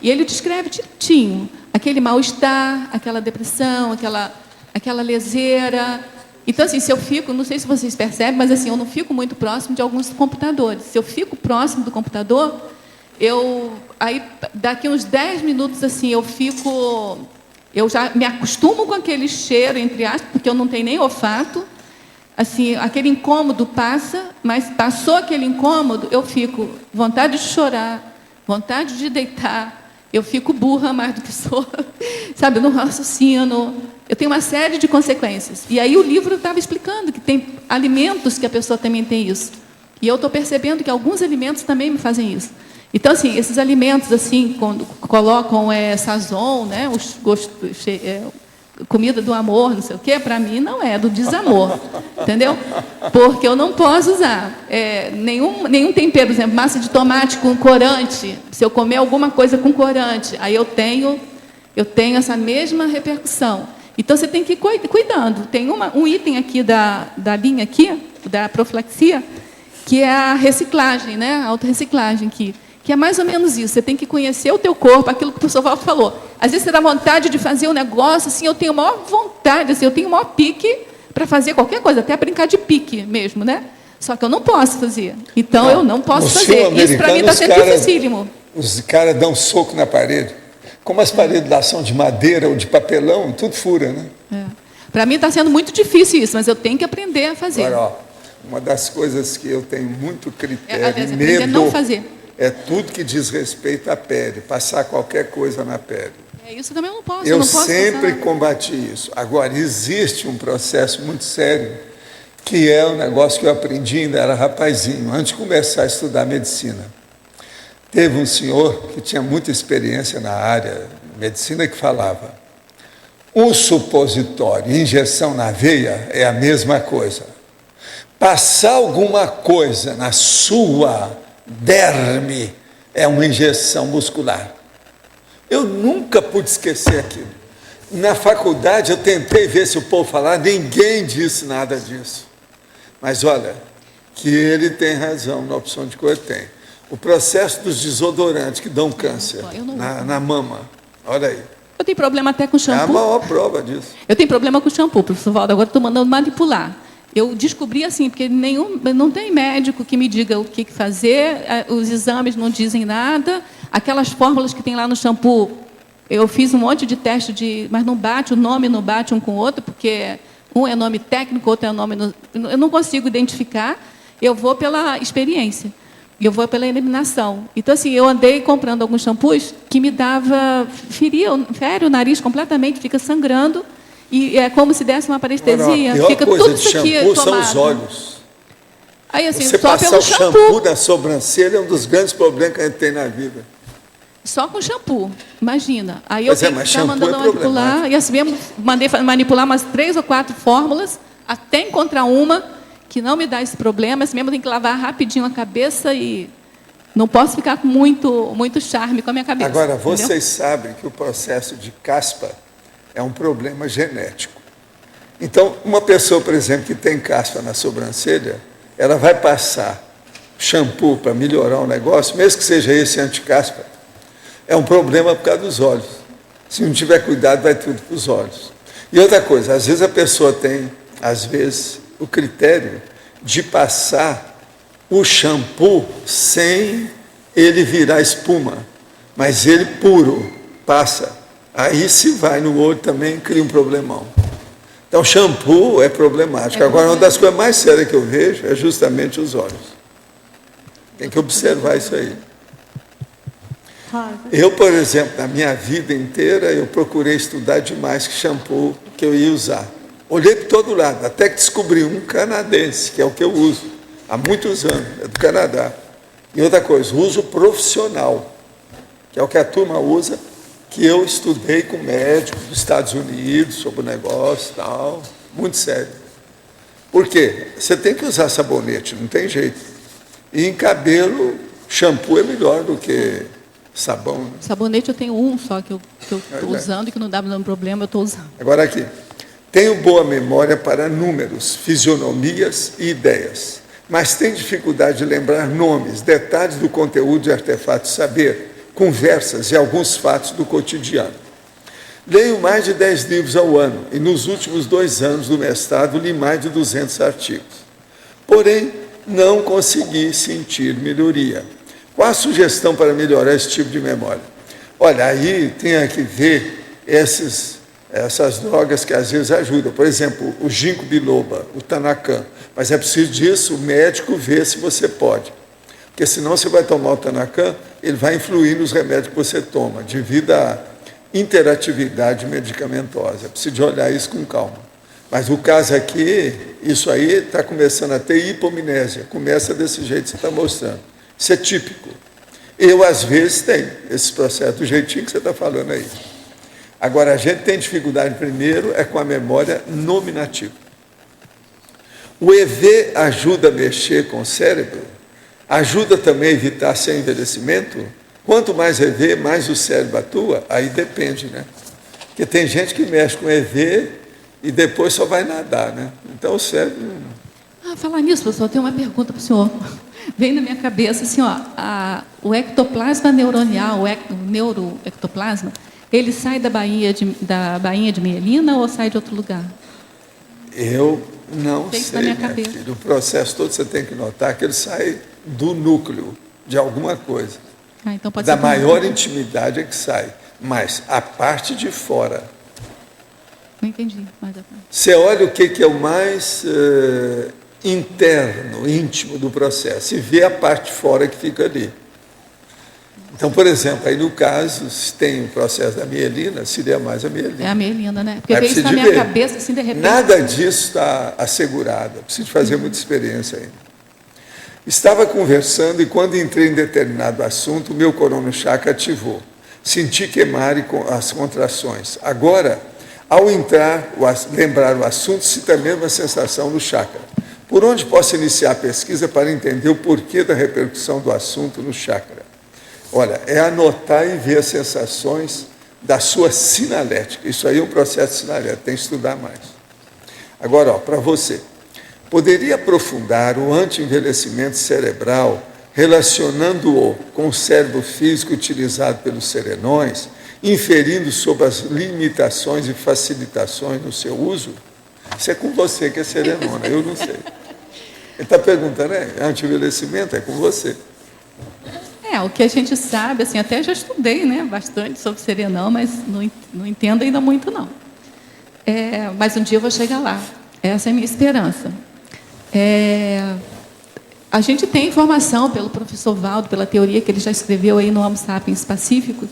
E ele descreve direitinho aquele mal-estar, aquela depressão, aquela leseira. Então, assim, se eu fico, não sei se vocês percebem, mas assim, eu não fico muito próximo de alguns computadores. Se eu fico próximo do computador, aí daqui uns 10 minutos, assim, eu já me acostumo com aquele cheiro, entre aspas, porque eu não tenho nem olfato. Assim, aquele incômodo passa, mas passou aquele incômodo, eu fico vontade de chorar, vontade de deitar. Eu fico burra mais do que sou, sabe? Eu não raciocino. Eu tenho uma série de consequências. E aí o livro estava explicando que tem alimentos que a pessoa também tem isso. E eu estou percebendo que alguns alimentos também me fazem isso. Então, assim, esses alimentos, assim, quando colocam sazon, né, comida do amor, não sei o quê, para mim não é do desamor, entendeu? Porque eu não posso usar nenhum tempero, por exemplo, massa de tomate com corante. Se eu comer alguma coisa com corante, aí eu tenho essa mesma repercussão. Então, você tem que ir cuidando. Tem um item aqui da linha aqui, da profilaxia, que é a reciclagem, né? A autorreciclagem, que é mais ou menos isso. Você tem que conhecer o teu corpo, aquilo que o professor Valdo falou. Às vezes você dá vontade de fazer um negócio, assim, eu tenho maior vontade, assim, eu tenho maior pique para fazer qualquer coisa, até brincar de pique mesmo, né? Só que eu não posso fazer. Então, eu não posso fazer. Isso, para mim, está sendo dificílimo. Os caras dão soco na parede. Como as paredes lá são de madeira ou de papelão, tudo fura, né? Para mim está sendo muito difícil isso, mas eu tenho que aprender a fazer. Agora, uma das coisas que eu tenho muito critério e medo não fazer. É tudo que diz respeito à pele, passar qualquer coisa na pele. Isso também eu não posso. Eu sempre combati isso. Agora, existe um processo muito sério, que é um negócio que eu aprendi ainda era rapazinho, antes de começar a estudar medicina. Teve um senhor que tinha muita experiência na área de medicina que falava: um supositório, injeção na veia é a mesma coisa. Passar alguma coisa na sua derme é uma injeção muscular. Eu nunca pude esquecer aquilo. Na faculdade eu tentei ver se o povo falava, ninguém disse nada disso. Mas olha, que ele tem razão na opção de coisa, tem. O processo dos desodorantes que dão câncer na mama. Olha aí. Eu tenho problema até com shampoo. É a maior prova disso. Eu tenho problema com shampoo, professor Valdo. Agora estou mandando manipular. Eu descobri assim, porque não tem médico que me diga o que fazer, os exames não dizem nada, aquelas fórmulas que tem lá no shampoo, eu fiz um monte de teste, mas não bate, o nome não bate um com o outro, porque um é nome técnico, outro é nome... Eu não consigo identificar, eu vou pela experiência, eu vou pela eliminação. Então, assim, eu andei comprando alguns shampoos que me fere o nariz completamente, fica sangrando, e é como se desse uma parestesia, fica tudo isso aqui tomado. São os olhos. Aí, assim, você só passar pelo o shampoo na sobrancelha é um dos grandes problemas que a gente tem na vida. Só com shampoo, imagina. Aí eu tenho que estar mandando manipular, e assim mesmo mandei manipular umas 3 ou 4 fórmulas, até encontrar uma que não me dá esse problema, assim mesmo eu tenho que lavar rapidinho a cabeça e não posso ficar com muito charme com a minha cabeça. Agora, vocês sabem que o processo de caspa é um problema genético. Então, uma pessoa, por exemplo, que tem caspa na sobrancelha, ela vai passar shampoo para melhorar o negócio, mesmo que seja esse anticaspa, é um problema por causa dos olhos. Se não tiver cuidado, vai tudo para os olhos. E outra coisa, às vezes a pessoa tem, o critério de passar o shampoo sem ele virar espuma, mas ele puro, passa. Aí, se vai no olho também, cria um problemão. Então, shampoo é problemático. Agora, uma das coisas mais sérias que eu vejo é justamente os olhos. Tem que observar isso aí. Eu, por exemplo, na minha vida inteira, eu procurei estudar demais que shampoo que eu ia usar. Olhei para todo lado, até que descobri um canadense, que é o que eu uso há muitos anos, é do Canadá. E outra coisa, uso profissional, que é o que a turma usa, que eu estudei com médicos dos Estados Unidos sobre o negócio e tal, muito sério. Por quê? Você tem que usar sabonete, não tem jeito. E em cabelo, shampoo é melhor do que sabão. Né? Sabonete eu tenho um só que eu estou usando e que não dá nenhum problema, eu estou usando. Agora aqui, tenho boa memória para números, fisionomias e ideias, mas tenho dificuldade de lembrar nomes, detalhes do conteúdo de artefatos saber, conversas e alguns fatos do cotidiano. Leio mais de 10 livros ao ano e nos últimos 2 anos do mestrado li mais de 200 artigos. Porém, não consegui sentir melhoria. Qual a sugestão para melhorar esse tipo de memória? Olha, aí tem que ver essas drogas que às vezes ajudam. Por exemplo, o ginkgo biloba, o Tanacan. Mas é preciso disso, o médico ver se você pode. Porque senão você vai tomar o Tanacan, ele vai influir nos remédios que você toma, devido à interatividade medicamentosa. É preciso olhar isso com calma. Mas o caso aqui, isso aí está começando a ter hipomnésia. Começa desse jeito que você está mostrando. Isso é típico. Eu, às vezes, tenho esse processo do jeitinho que você está falando aí. Agora, a gente tem dificuldade, primeiro, com a memória nominativa. O EV ajuda a mexer com o cérebro, ajuda também a evitar seu envelhecimento. Quanto mais EV, mais o cérebro atua, aí depende, né? Porque tem gente que mexe com EV e depois só vai nadar, né? Então, o cérebro... Falar nisso, professor, eu tenho uma pergunta para o senhor. Vem na minha cabeça, assim, o ectoplasma neuronial, o neuroectoplasma, ele sai da bainha de mielina ou sai de outro lugar? Eu não sei, na minha cabeça. Filho. O processo todo você tem que notar que ele sai do núcleo de alguma coisa. Então pode da ser maior intimidade é que sai, mas a parte de fora. Não entendi. Você olha o que é o mais interno, íntimo do processo, e vê a parte de fora que fica ali. Então, por exemplo, aí no caso, se tem o processo da mielina, seria mais a mielina. É a mielina, né? Porque veio isso na minha cabeça, assim, de repente... Nada disso está assegurado, preciso fazer muita experiência ainda. Estava conversando e quando entrei em determinado assunto, o meu corono chakra ativou. Senti queimar as contrações. Agora, ao lembrar o assunto, sinto a mesma sensação no chakra. Por onde posso iniciar a pesquisa para entender o porquê da repercussão do assunto no chakra? Olha, é anotar e ver as sensações da sua sinalética. Isso aí é um processo sinalético, tem que estudar mais. Agora, para você, poderia aprofundar o anti-envelhecimento cerebral relacionando-o com o cérebro físico utilizado pelos serenões, inferindo sobre as limitações e facilitações no seu uso. Isso é com você que é serenona, eu não sei. Ele está perguntando, anti-envelhecimento? É com você. O que a gente sabe, assim, até já estudei, né, bastante sobre serenão, mas não entendo ainda muito, não. Mas um dia eu vou chegar lá. Essa é a minha esperança. A gente tem informação pelo professor Valdo, pela teoria que ele já escreveu aí no Homo sapiens pacífico,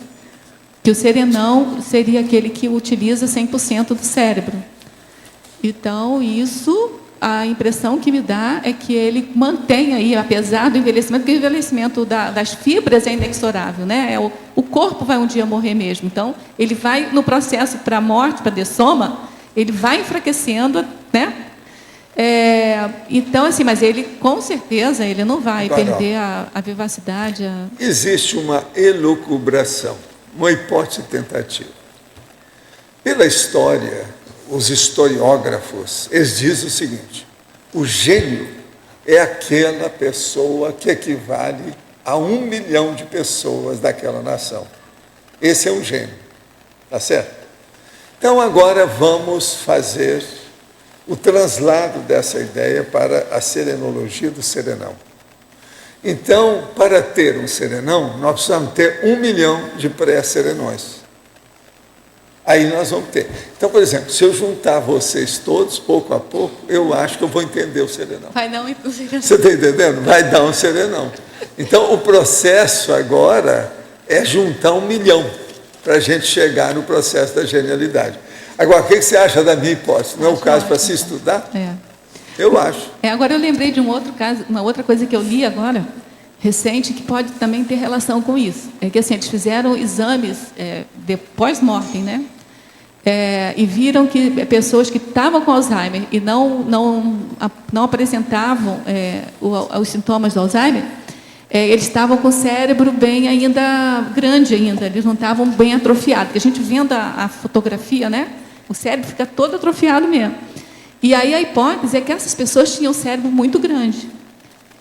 que o serenão seria aquele que utiliza 100% do cérebro. Então, isso, a impressão que me dá é que ele mantém aí, apesar do envelhecimento, porque o envelhecimento das fibras é inexorável, né? O corpo vai um dia morrer mesmo. Então, ele vai, no processo para a morte, para a dessoma, ele vai enfraquecendo, né? Então, assim, mas ele, com certeza, ele não vai perder a vivacidade. Existe uma elucubração, uma hipótese tentativa. Pela história, os historiógrafos, eles dizem o seguinte: o gênio é aquela pessoa que equivale a 1 milhão de pessoas daquela nação. Esse é um gênio, tá certo? Então, agora vamos fazer o translado dessa ideia para a serenologia do serenão. Então, para ter um serenão, nós precisamos ter 1 milhão de pré-serenões. Aí nós vamos ter. Então, por exemplo, se eu juntar vocês todos, pouco a pouco, eu acho que eu vou entender o serenão. Vai dar um serenão. Você está entendendo? Vai dar um serenão. Então, o processo agora é juntar 1 milhão para a gente chegar no processo da genialidade. Agora, o que você acha da minha hipótese? Não é o caso para se estudar? Eu acho. Agora eu lembrei de um outro caso, uma outra coisa que eu li agora, recente, que pode também ter relação com isso. É que assim, eles fizeram exames de pós-mortem, né? E viram que pessoas que estavam com Alzheimer e não apresentavam os sintomas do Alzheimer, eles estavam com o cérebro bem ainda grande ainda, eles não estavam bem atrofiados. Porque a gente vendo a fotografia, né? O cérebro fica todo atrofiado mesmo. E aí a hipótese é que essas pessoas tinham um cérebro muito grande.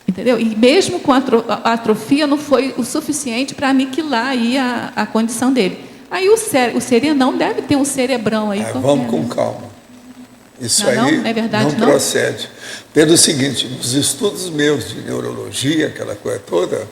Entendeu? E mesmo com a atrofia não foi o suficiente para aniquilar aí a condição dele. Aí o serenão deve ter um cerebrão aí. Vamos com calma. Isso não, aí não é verdade, não procede. Pelo seguinte, nos estudos meus de neurologia, aquela coisa toda,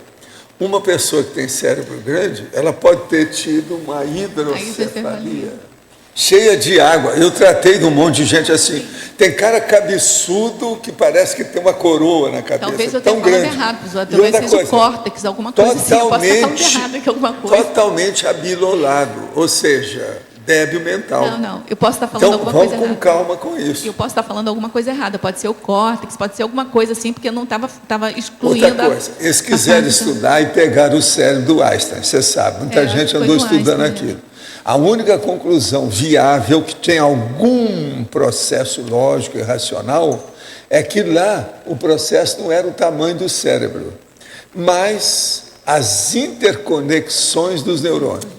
uma pessoa que tem cérebro grande, ela pode ter tido uma hidrocefalia cheia de água. Eu tratei de um monte de gente assim. Tem cara cabeçudo que parece que tem uma coroa na cabeça. Talvez eu tão tenha grande. Errado, talvez seja o córtex, alguma coisa assim. Eu posso estar falando errado aqui, alguma coisa. Totalmente abilolado, ou seja, débil mental. Não. Eu posso estar falando alguma coisa errada. Então, vamos com calma com isso. Eu posso estar falando alguma coisa errada. Pode ser o córtex, pode ser alguma coisa assim, porque eu não estava excluindo. Outra coisa, eles quiserem estudar e pegar o cérebro do Einstein, você sabe, muita gente andou estudando aquilo. A única conclusão viável que tem algum processo lógico e racional é que lá o processo não era o tamanho do cérebro, mas as interconexões dos neurônios.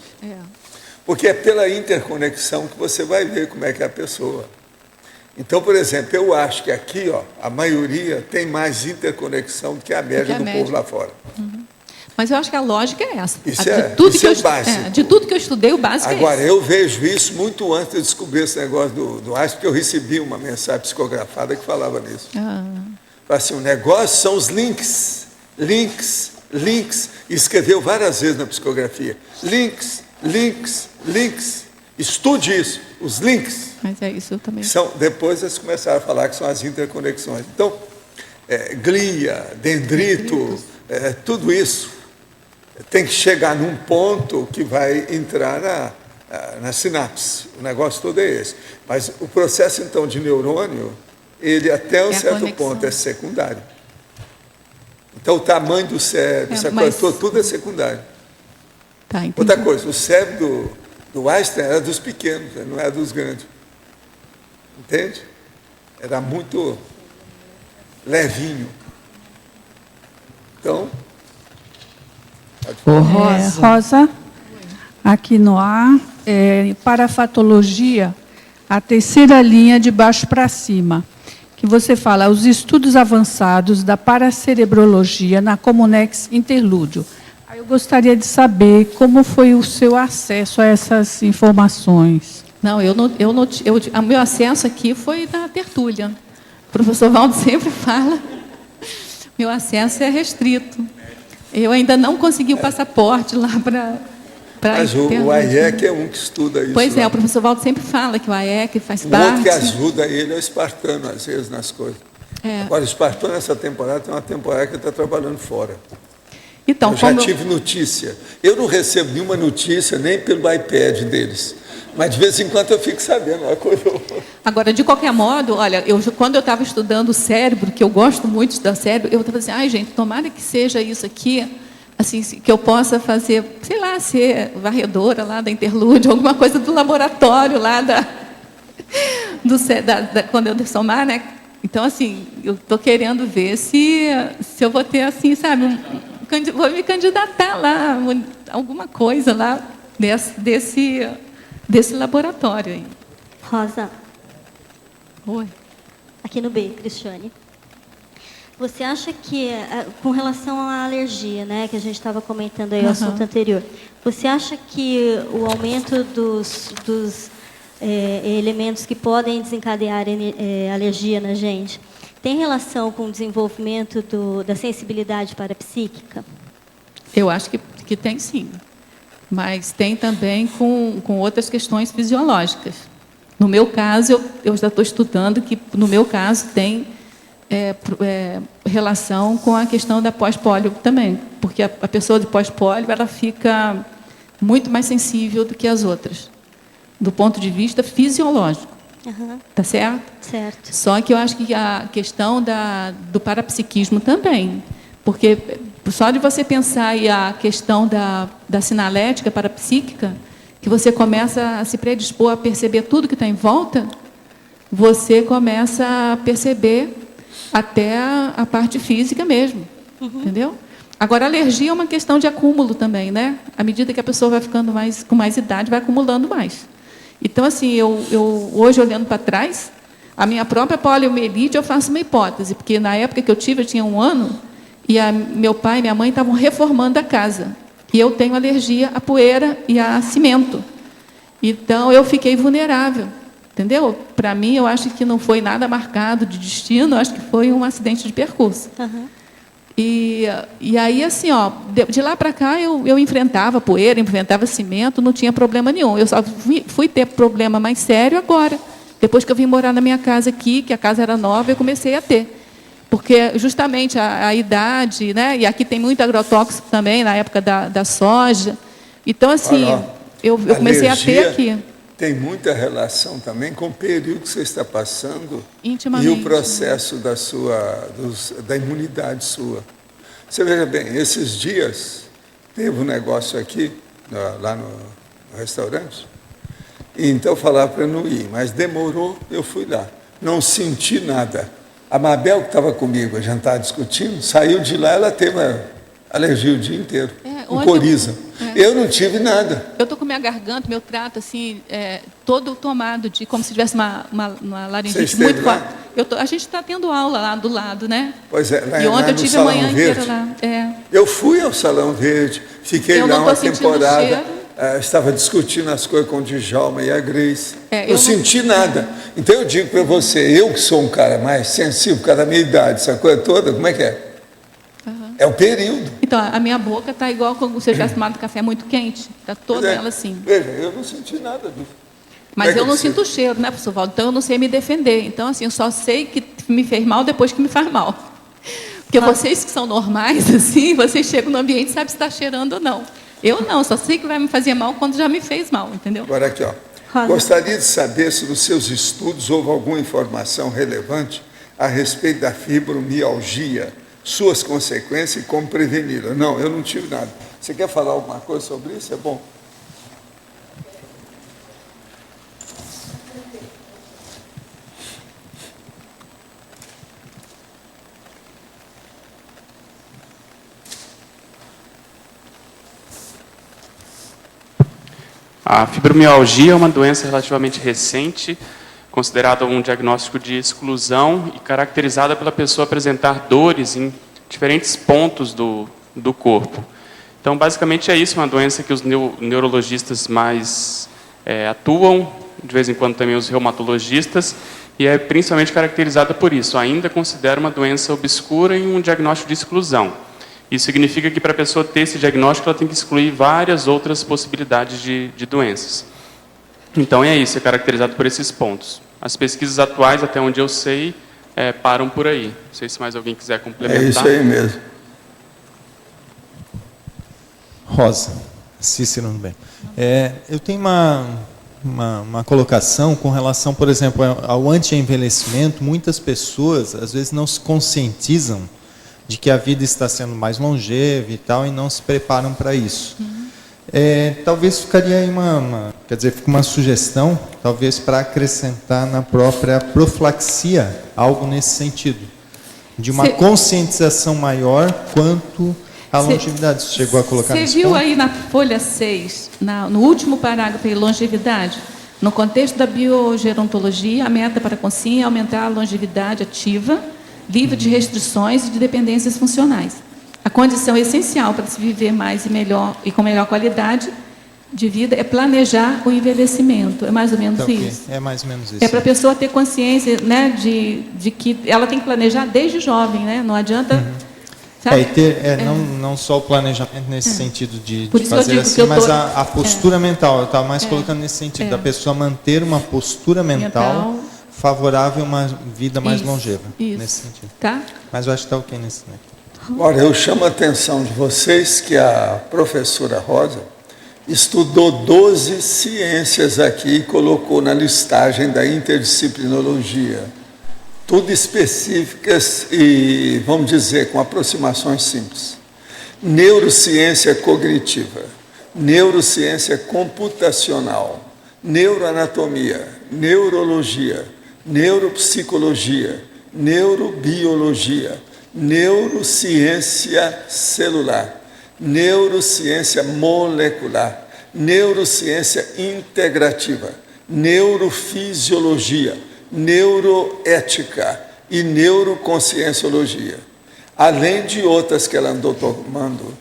Porque é pela interconexão que você vai ver como é que é a pessoa. Então, por exemplo, eu acho que aqui, a maioria tem mais interconexão do que a média do povo lá fora. Mas eu acho que a lógica é essa. Isso é o básico. De tudo que eu estudei, o básico é esse. Agora, eu vejo isso muito antes de descobrir esse negócio do Einstein, porque eu recebi uma mensagem psicografada que falava nisso. Assim, o negócio são os links. E escreveu várias vezes na psicografia. Links. Estude isso, os links. Mas é isso também. Depois eles começaram a falar que são as interconexões. Então, glia, dendrito, tudo isso tem que chegar num ponto que vai entrar na sinapse. O negócio todo é esse. Mas o processo, então, de neurônio, ele até um certo ponto é secundário. Então, o tamanho do cérebro, essa coisa toda, tudo é secundário. Outra coisa, o cérebro do Einstein era dos pequenos, não era dos grandes. Entende? Era muito levinho. Então... Rosa, aqui no ar, para a patologia, a terceira linha de baixo para cima, que você fala os estudos avançados da paracerebrologia na Comunex Interlúdio. Aí eu gostaria de saber como foi o seu acesso a essas informações. Não, o meu acesso aqui foi da tertúlia. O professor Valdo sempre fala, meu acesso é restrito. Eu ainda não consegui o passaporte lá para... Mas o AIEC é um que estuda isso. Pois lá. é, o professor Valdo sempre fala que o AIEC faz O parte... outro que ajuda ele é o Espartano, às vezes, nas coisas. Agora, o Espartano, essa temporada, tem uma temporada que ele está trabalhando fora. Então, eu já tive notícia. Eu não recebo nenhuma notícia, nem pelo iPad deles. Mas, de vez em quando, eu fico sabendo uma coisa ou outra. Agora, de qualquer modo, olha, quando eu estava estudando o cérebro, que eu gosto muito de estudar cérebro, eu estava assim, ai, gente, tomara que seja isso aqui, assim, que eu possa fazer, sei lá, ser varredora lá da Interlúdio, alguma coisa do laboratório lá quando eu somar, né? Então, assim, eu estou querendo ver se eu vou ter, assim, sabe, vou me candidatar lá, alguma coisa lá desse laboratório aí. Rosa. Oi. Aqui no B, Cristiane. Você acha que, com relação à alergia, né, que a gente estava comentando aí, o assunto anterior, você acha que o aumento dos elementos que podem desencadear alergia na gente tem relação com o desenvolvimento da sensibilidade parapsíquica? Eu acho que tem sim, mas tem também com outras questões fisiológicas. No meu caso, eu já estou estudando que, no meu caso, tem relação com a questão da pós-pólio também, porque a pessoa de pós-pólio ela fica muito mais sensível do que as outras, do ponto de vista fisiológico. Tá certo? Certo. Só que eu acho que a questão do parapsiquismo também, porque só de você pensar aí a questão da sinalética parapsíquica, que você começa a se predispor a perceber tudo que está em volta, você começa a perceber até a parte física mesmo, entendeu? Agora, a alergia é uma questão de acúmulo também, né? À medida que a pessoa vai ficando com mais idade, vai acumulando mais. Então, assim, eu hoje, olhando para trás, a minha própria poliomielite, eu faço uma hipótese, porque na época que eu tive, eu tinha 1 ano, e meu pai e minha mãe estavam reformando a casa. E eu tenho alergia à poeira e a cimento. Então, eu fiquei vulnerável, entendeu? Para mim, eu acho que não foi nada marcado de destino, eu acho que foi um acidente de percurso. E aí, assim, ó, de lá para cá, eu enfrentava poeira, enfrentava cimento, não tinha problema nenhum. Eu só fui ter problema mais sério agora. Depois que eu vim morar na minha casa aqui, que a casa era nova, eu comecei a ter. Porque justamente a idade, né? E aqui tem muito agrotóxico também, na época da soja. Então, assim, eu comecei a ter aqui. Tem muita relação também com o período que você está passando intimamente, e o processo da imunidade sua. Você veja bem, esses dias teve um negócio aqui, lá no restaurante, e então falaram para eu não ir, mas demorou, eu fui lá. Não senti nada. A Mabel, que estava comigo, a gente estava discutindo, saiu de lá, ela teve alergia o dia inteiro, com coriza. Eu não tive nada. Eu estou com minha garganta, meu trato, assim, todo tomado de como se tivesse uma laringite muito forte. A gente está tendo aula lá do lado, né? Pois é, lá, e ontem eu tive a manhã inteira lá. Eu fui ao Salão Verde, fiquei lá uma temporada, estava discutindo as coisas com o Djalma e a Grace. Não senti nada. Então eu digo para você, eu que sou um cara mais sensível, por causa da minha idade, essa coisa toda, como é que é? É o período. Então, a minha boca está igual como se eu tivesse tomado café muito quente. Está toda ela assim. Veja, eu não senti nada disso. Mas eu não sinto o cheiro, né, professor Valdo? Então, eu não sei me defender. Então, assim, eu só sei que me fez mal depois que me faz mal. Porque vocês que são normais, assim, vocês chegam no ambiente e sabem se está cheirando ou não. Eu não, só sei que vai me fazer mal quando já me fez mal, entendeu? Agora aqui, ó. Gostaria de saber se nos seus estudos houve alguma informação relevante a respeito da fibromialgia, suas consequências e como preveni-la. Não, eu não tive nada. Você quer falar alguma coisa sobre isso? É bom. A fibromialgia é uma doença relativamente recente, considerada um diagnóstico de exclusão e caracterizada pela pessoa apresentar dores em diferentes pontos do corpo. Então, basicamente é isso, uma doença que os neurologistas mais atuam, de vez em quando também os reumatologistas, e é principalmente caracterizada por isso. Ainda considera uma doença obscura e um diagnóstico de exclusão. Isso significa que para a pessoa ter esse diagnóstico, ela tem que excluir várias outras possibilidades de doenças. Então é isso, é caracterizado por esses pontos. As pesquisas atuais, até onde eu sei, param por aí. Não sei se mais alguém quiser complementar. É isso aí mesmo. Rosa, Cícero, bem. Eu tenho uma colocação com relação, por exemplo, ao anti-envelhecimento. Muitas pessoas, às vezes, não se conscientizam de que a vida está sendo mais longeva e tal, e não se preparam para isso. Talvez ficaria aí fica uma sugestão, talvez para acrescentar na própria profilaxia, algo nesse sentido, de uma conscientização maior quanto à longevidade. Você chegou a colocar nesse Você viu ponto? aí na folha 6, no último parágrafo aí, longevidade? No contexto da biogerontologia, a meta para a consciência é aumentar a longevidade ativa, livre de restrições e de dependências funcionais. A condição essencial para se viver mais e melhor e com melhor qualidade de vida é planejar o envelhecimento. É mais ou menos isso. É mais ou menos isso. É para a pessoa ter consciência, né, de que ela tem que planejar desde jovem, né? Não adianta. Sabe? E ter, não só o planejamento nesse sentido de fazer assim, que mas a postura mental. Eu estava mais colocando nesse sentido, da pessoa manter uma postura mental favorável a uma vida mais longeva. Nesse sentido. Tá? Mas eu acho que está ok nesse sentido. Agora, eu chamo a atenção de vocês que a professora Rosa estudou 12 ciências aqui e colocou na listagem da interdisciplinologia. Tudo específicas e, vamos dizer, com aproximações simples. Neurociência cognitiva, neurociência computacional, neuroanatomia, neurologia, neuropsicologia, neurobiologia, neurociência celular, neurociência molecular, neurociência integrativa, neurofisiologia, neuroética e neuroconscienciologia, além de outras que ela andou tomando,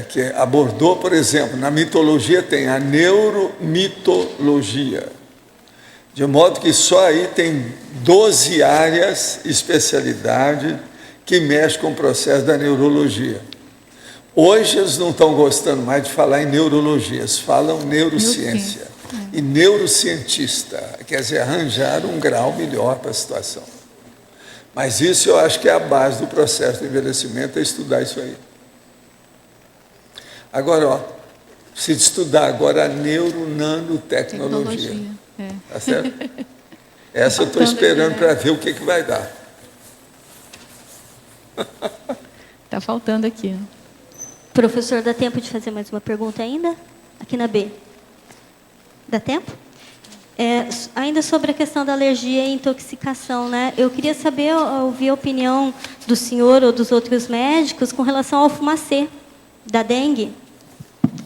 que abordou, por exemplo, na mitologia tem a neuromitologia, de modo que só aí tem 12 áreas, especialidade, que mexe com o processo da neurologia. Hoje eles não estão gostando mais de falar em neurologia, eles falam neurociência. E neurocientista, quer dizer, arranjar um grau melhor para a situação. Mas isso eu acho que é a base do processo de envelhecimento, é estudar isso aí. Agora, preciso estudar agora a neuronanotecnologia. Tá certo? Essa eu estou esperando para ver o que vai dar. Está faltando aqui. Professor, dá tempo de fazer mais uma pergunta ainda? Aqui na B. Dá tempo? Ainda sobre a questão da alergia e intoxicação, né? Eu queria saber, ouvir a opinião do senhor ou dos outros médicos com relação ao fumacê da dengue.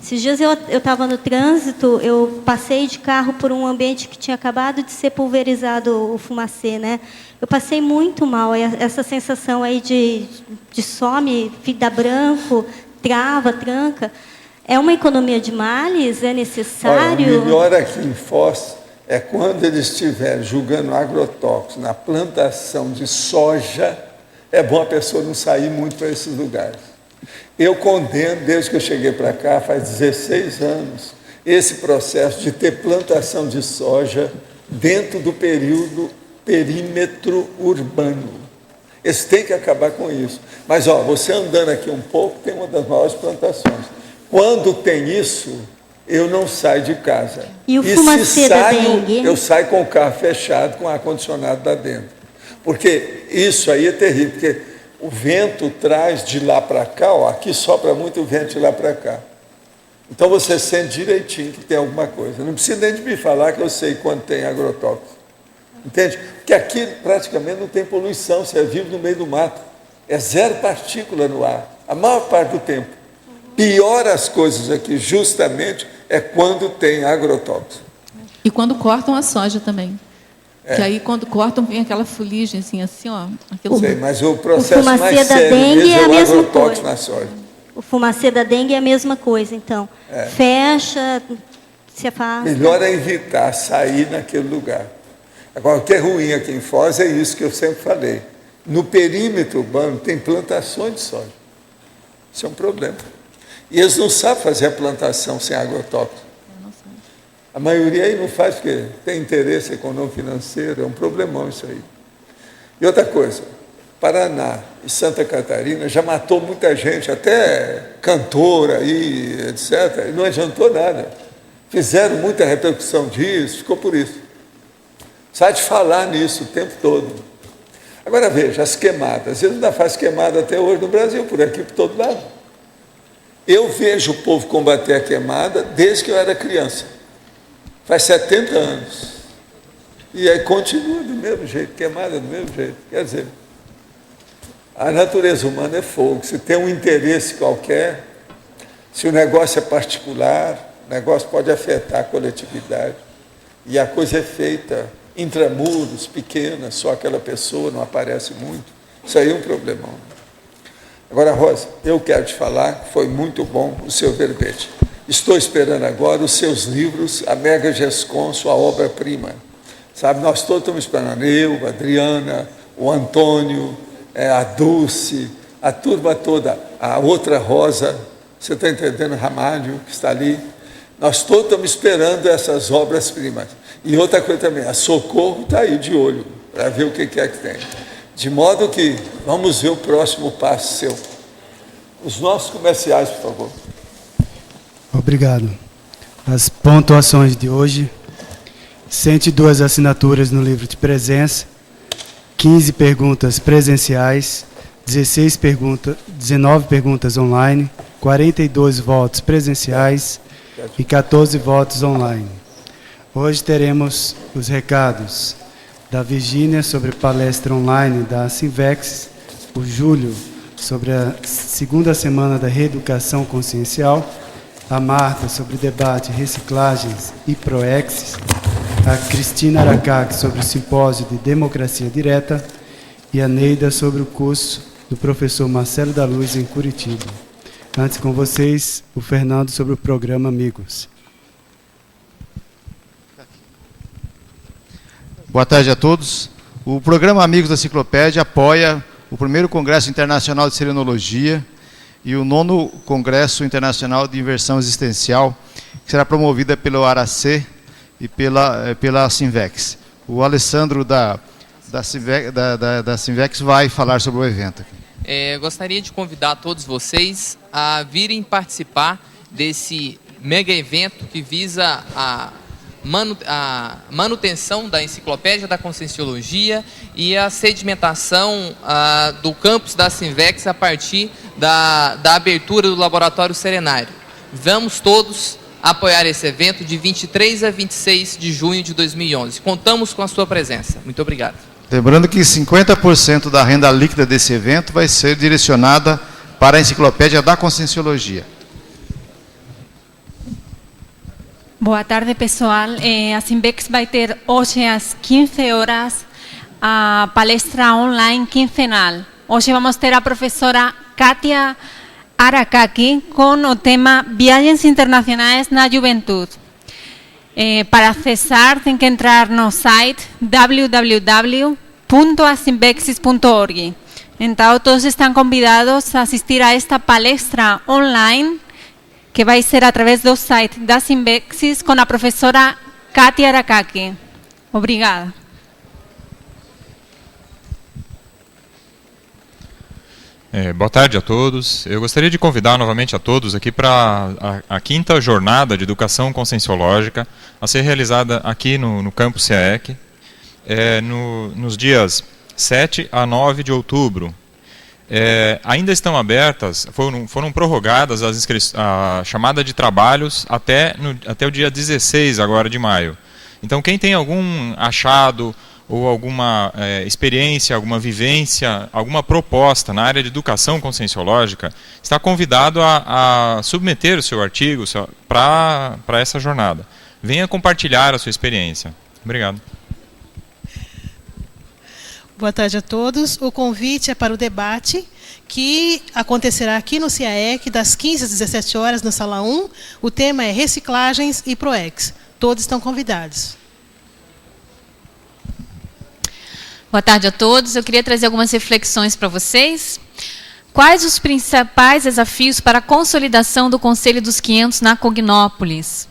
Esses dias eu estava no trânsito, eu passei de carro por um ambiente que tinha acabado de ser pulverizado o fumacê, né? Eu passei muito mal, essa sensação aí de some, dá branco, trava, tranca. É uma economia de males? É necessário? Olha, o melhor aqui em Foz é quando eles estiverem julgando agrotóxicos na plantação de soja, é bom a pessoa não sair muito para esses lugares. Eu condeno, desde que eu cheguei para cá, faz 16 anos, esse processo de ter plantação de soja dentro do perímetro urbano. Eles têm que acabar com isso. Mas, você andando aqui um pouco, tem uma das maiores plantações. Quando tem isso, eu não saio de casa. E o fumacê da dengue? Eu saio com o carro fechado, com o ar-condicionado lá dentro. Porque isso aí é terrível, porque o vento traz de lá para cá, aqui sopra muito o vento de lá para cá. Então você sente direitinho que tem alguma coisa. Não precisa nem de me falar que eu sei quando tem agrotóxico. Entende? Porque aqui praticamente não tem poluição, você vive no meio do mato. É zero partícula no ar, a maior parte do tempo. Piora as coisas aqui, justamente, é quando tem agrotóxico. E quando cortam a soja também. Que aí, quando cortam, vem aquela fuligem, assim, ó. Sei, mas o processo mais fumacê da sério dengue mesmo é a é o mesma agrotóxico coisa. na soja. O fumacê da dengue é a mesma coisa, então. Fecha, se afasta. Melhor é evitar sair naquele lugar. Agora, o que é ruim aqui em Foz é isso que eu sempre falei. No perímetro urbano tem plantações de soja. Isso é um problema. E eles não sabem fazer a plantação sem agrotóxico. A maioria aí não faz porque tem interesse econômico financeiro, é um problemão isso aí. E outra coisa, Paraná e Santa Catarina já matou muita gente, até cantora aí, etc., e não adiantou nada. Fizeram muita repercussão disso, ficou por isso. Sai de falar nisso o tempo todo. Agora veja, as queimadas, eles ainda fazem queimada até hoje no Brasil, por aqui, por todo lado. Eu vejo o povo combater a queimada desde que eu era criança. Faz 70 anos. E aí continua do mesmo jeito, queimada do mesmo jeito. Quer dizer, a natureza humana é fogo. Se tem um interesse qualquer, se o negócio é particular, o negócio pode afetar a coletividade. E a coisa é feita intramuros, pequena, só aquela pessoa, não aparece muito. Isso aí é um problemão. Agora, Rosa, eu quero te falar que foi muito bom o seu verbete. Estou esperando agora os seus livros, a Mega Gescom, sua obra-prima. Sabe, nós todos estamos esperando, eu, a Adriana, o Antônio, a Dulce, a turma toda, a outra Rosa, você está entendendo, Ramalho, que está ali. Nós todos estamos esperando essas obras-primas. E outra coisa também, a Socorro está aí de olho, para ver o que é que tem. De modo que, vamos ver o próximo passo seu. Os nossos comerciais, por favor. Obrigado. As pontuações de hoje: 102 assinaturas no livro de presença, 15 perguntas presenciais, 19 perguntas online, 42 votos presenciais e 14 votos online. Hoje teremos os recados da Virgínia sobre palestra online da Sinvex, o Júlio sobre a segunda semana da reeducação consciencial, a Marta sobre debate, reciclagens e proexes, a Cristina Aracaki sobre o simpósio de democracia direta e a Neida sobre o curso do professor Marcelo da Luz em Curitiba. Antes com vocês, o Fernando sobre o programa Amigos. Boa tarde a todos. O programa Amigos da Enciclopédia apoia o primeiro Congresso Internacional de Serenologia e o 9º Congresso Internacional de Inversão Existencial, que será promovida pelo ARAC e pela Sinvex. O Alessandro da Sinvex vai falar sobre o evento. Gostaria de convidar todos vocês a virem participar desse mega evento que visa a manutenção da Enciclopédia da Conscienciologia e a sedimentação do campus da Sinvex a partir da abertura do Laboratório Serenário. Vamos todos apoiar esse evento de 23 a 26 de junho de 2011. Contamos com a sua presença. Muito obrigado. Lembrando que 50% da renda líquida desse evento vai ser direcionada para a Enciclopédia da Conscienciologia. Boa tarde, pessoal. A Sinvex vai ter hoje às 15 horas a palestra online quinzenal. Hoje vamos ter a professora Kátia Aracaki com o tema Viagens Internacionais na Juventude. Para acessar, tem que entrar no site www.asinvexis.org. Então, todos estão convidados a assistir a esta palestra online, que vai ser através do site da Sinvexis com a professora Kátia Aracaki. Obrigada. Boa tarde a todos. Eu gostaria de convidar novamente a todos aqui para a 5ª jornada de educação conscienciológica a ser realizada aqui no campus CAEC, nos dias 7 a 9 de outubro. Ainda estão abertas, foram prorrogadas a chamada de trabalhos até o dia 16 agora de maio. Então, quem tem algum achado ou alguma experiência, alguma vivência, alguma proposta na área de educação conscienciológica, está convidado a submeter o seu artigo para essa jornada. Venha compartilhar a sua experiência. Obrigado. Boa tarde a todos. O convite é para o debate que acontecerá aqui no CIAEC, das 15 às 17 horas, na sala 1. O tema é reciclagens e PROEX. Todos estão convidados. Boa tarde a todos. Eu queria trazer algumas reflexões para vocês. Quais os principais desafios para a consolidação do Conselho dos 500 na Cognópolis?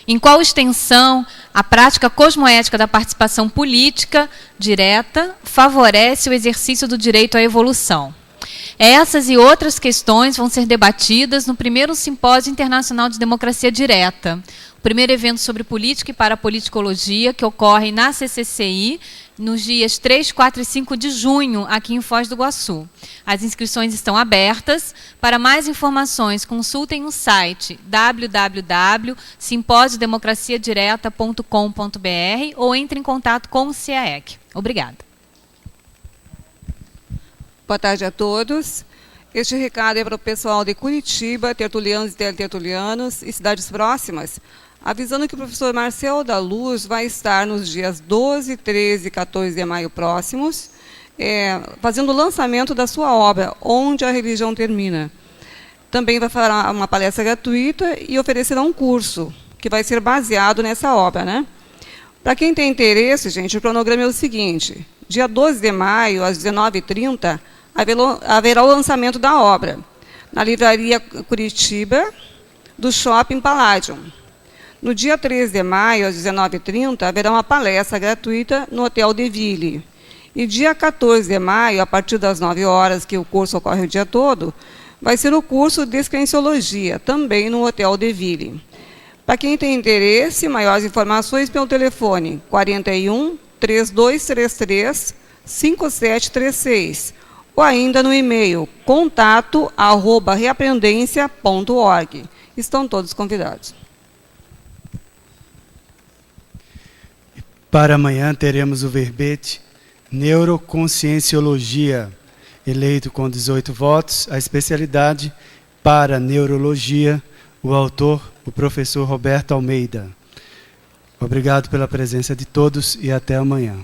Em qual extensão a prática cosmoética da participação política direta favorece o exercício do direito à evolução? Essas e outras questões vão ser debatidas no primeiro Simpósio Internacional de Democracia Direta, o primeiro evento sobre política e parapoliticologia, que ocorre na CCCI, nos dias 3, 4 e 5 de junho, aqui em Foz do Iguaçu. As inscrições estão abertas. Para mais informações, consultem o site www.simposiodemocraciadireta.com.br ou entre em contato com o CIAEC. Obrigada. Boa tarde a todos. Este recado é para o pessoal de Curitiba, tertulianos e teletertulianos e cidades próximas, avisando que o professor Marcel da Luz vai estar nos dias 12, 13 e 14 de maio próximos, fazendo o lançamento da sua obra, Onde a Religião Termina. Também vai fazer uma palestra gratuita e oferecerá um curso, que vai ser baseado nessa obra, né? Para quem tem interesse, gente, o cronograma é o seguinte: dia 12 de maio, às 19h30, haverá o lançamento da obra, na Livraria Curitiba, do Shopping Palladium. No dia 13 de maio, às 19h30, haverá uma palestra gratuita no Hotel de Ville. E dia 14 de maio, a partir das 9 horas, que o curso ocorre o dia todo, vai ser o curso de Descrenciologia, também no Hotel de Ville. Para quem tem interesse, maiores informações pelo telefone 41 3233 5736 ou ainda no e-mail contato@reaprendência.org. Estão todos convidados. Para amanhã teremos o verbete Neuroconscienciologia, eleito com 18 votos, a especialidade para neurologia, o autor, o professor Roberto Almeida. Obrigado pela presença de todos e até amanhã.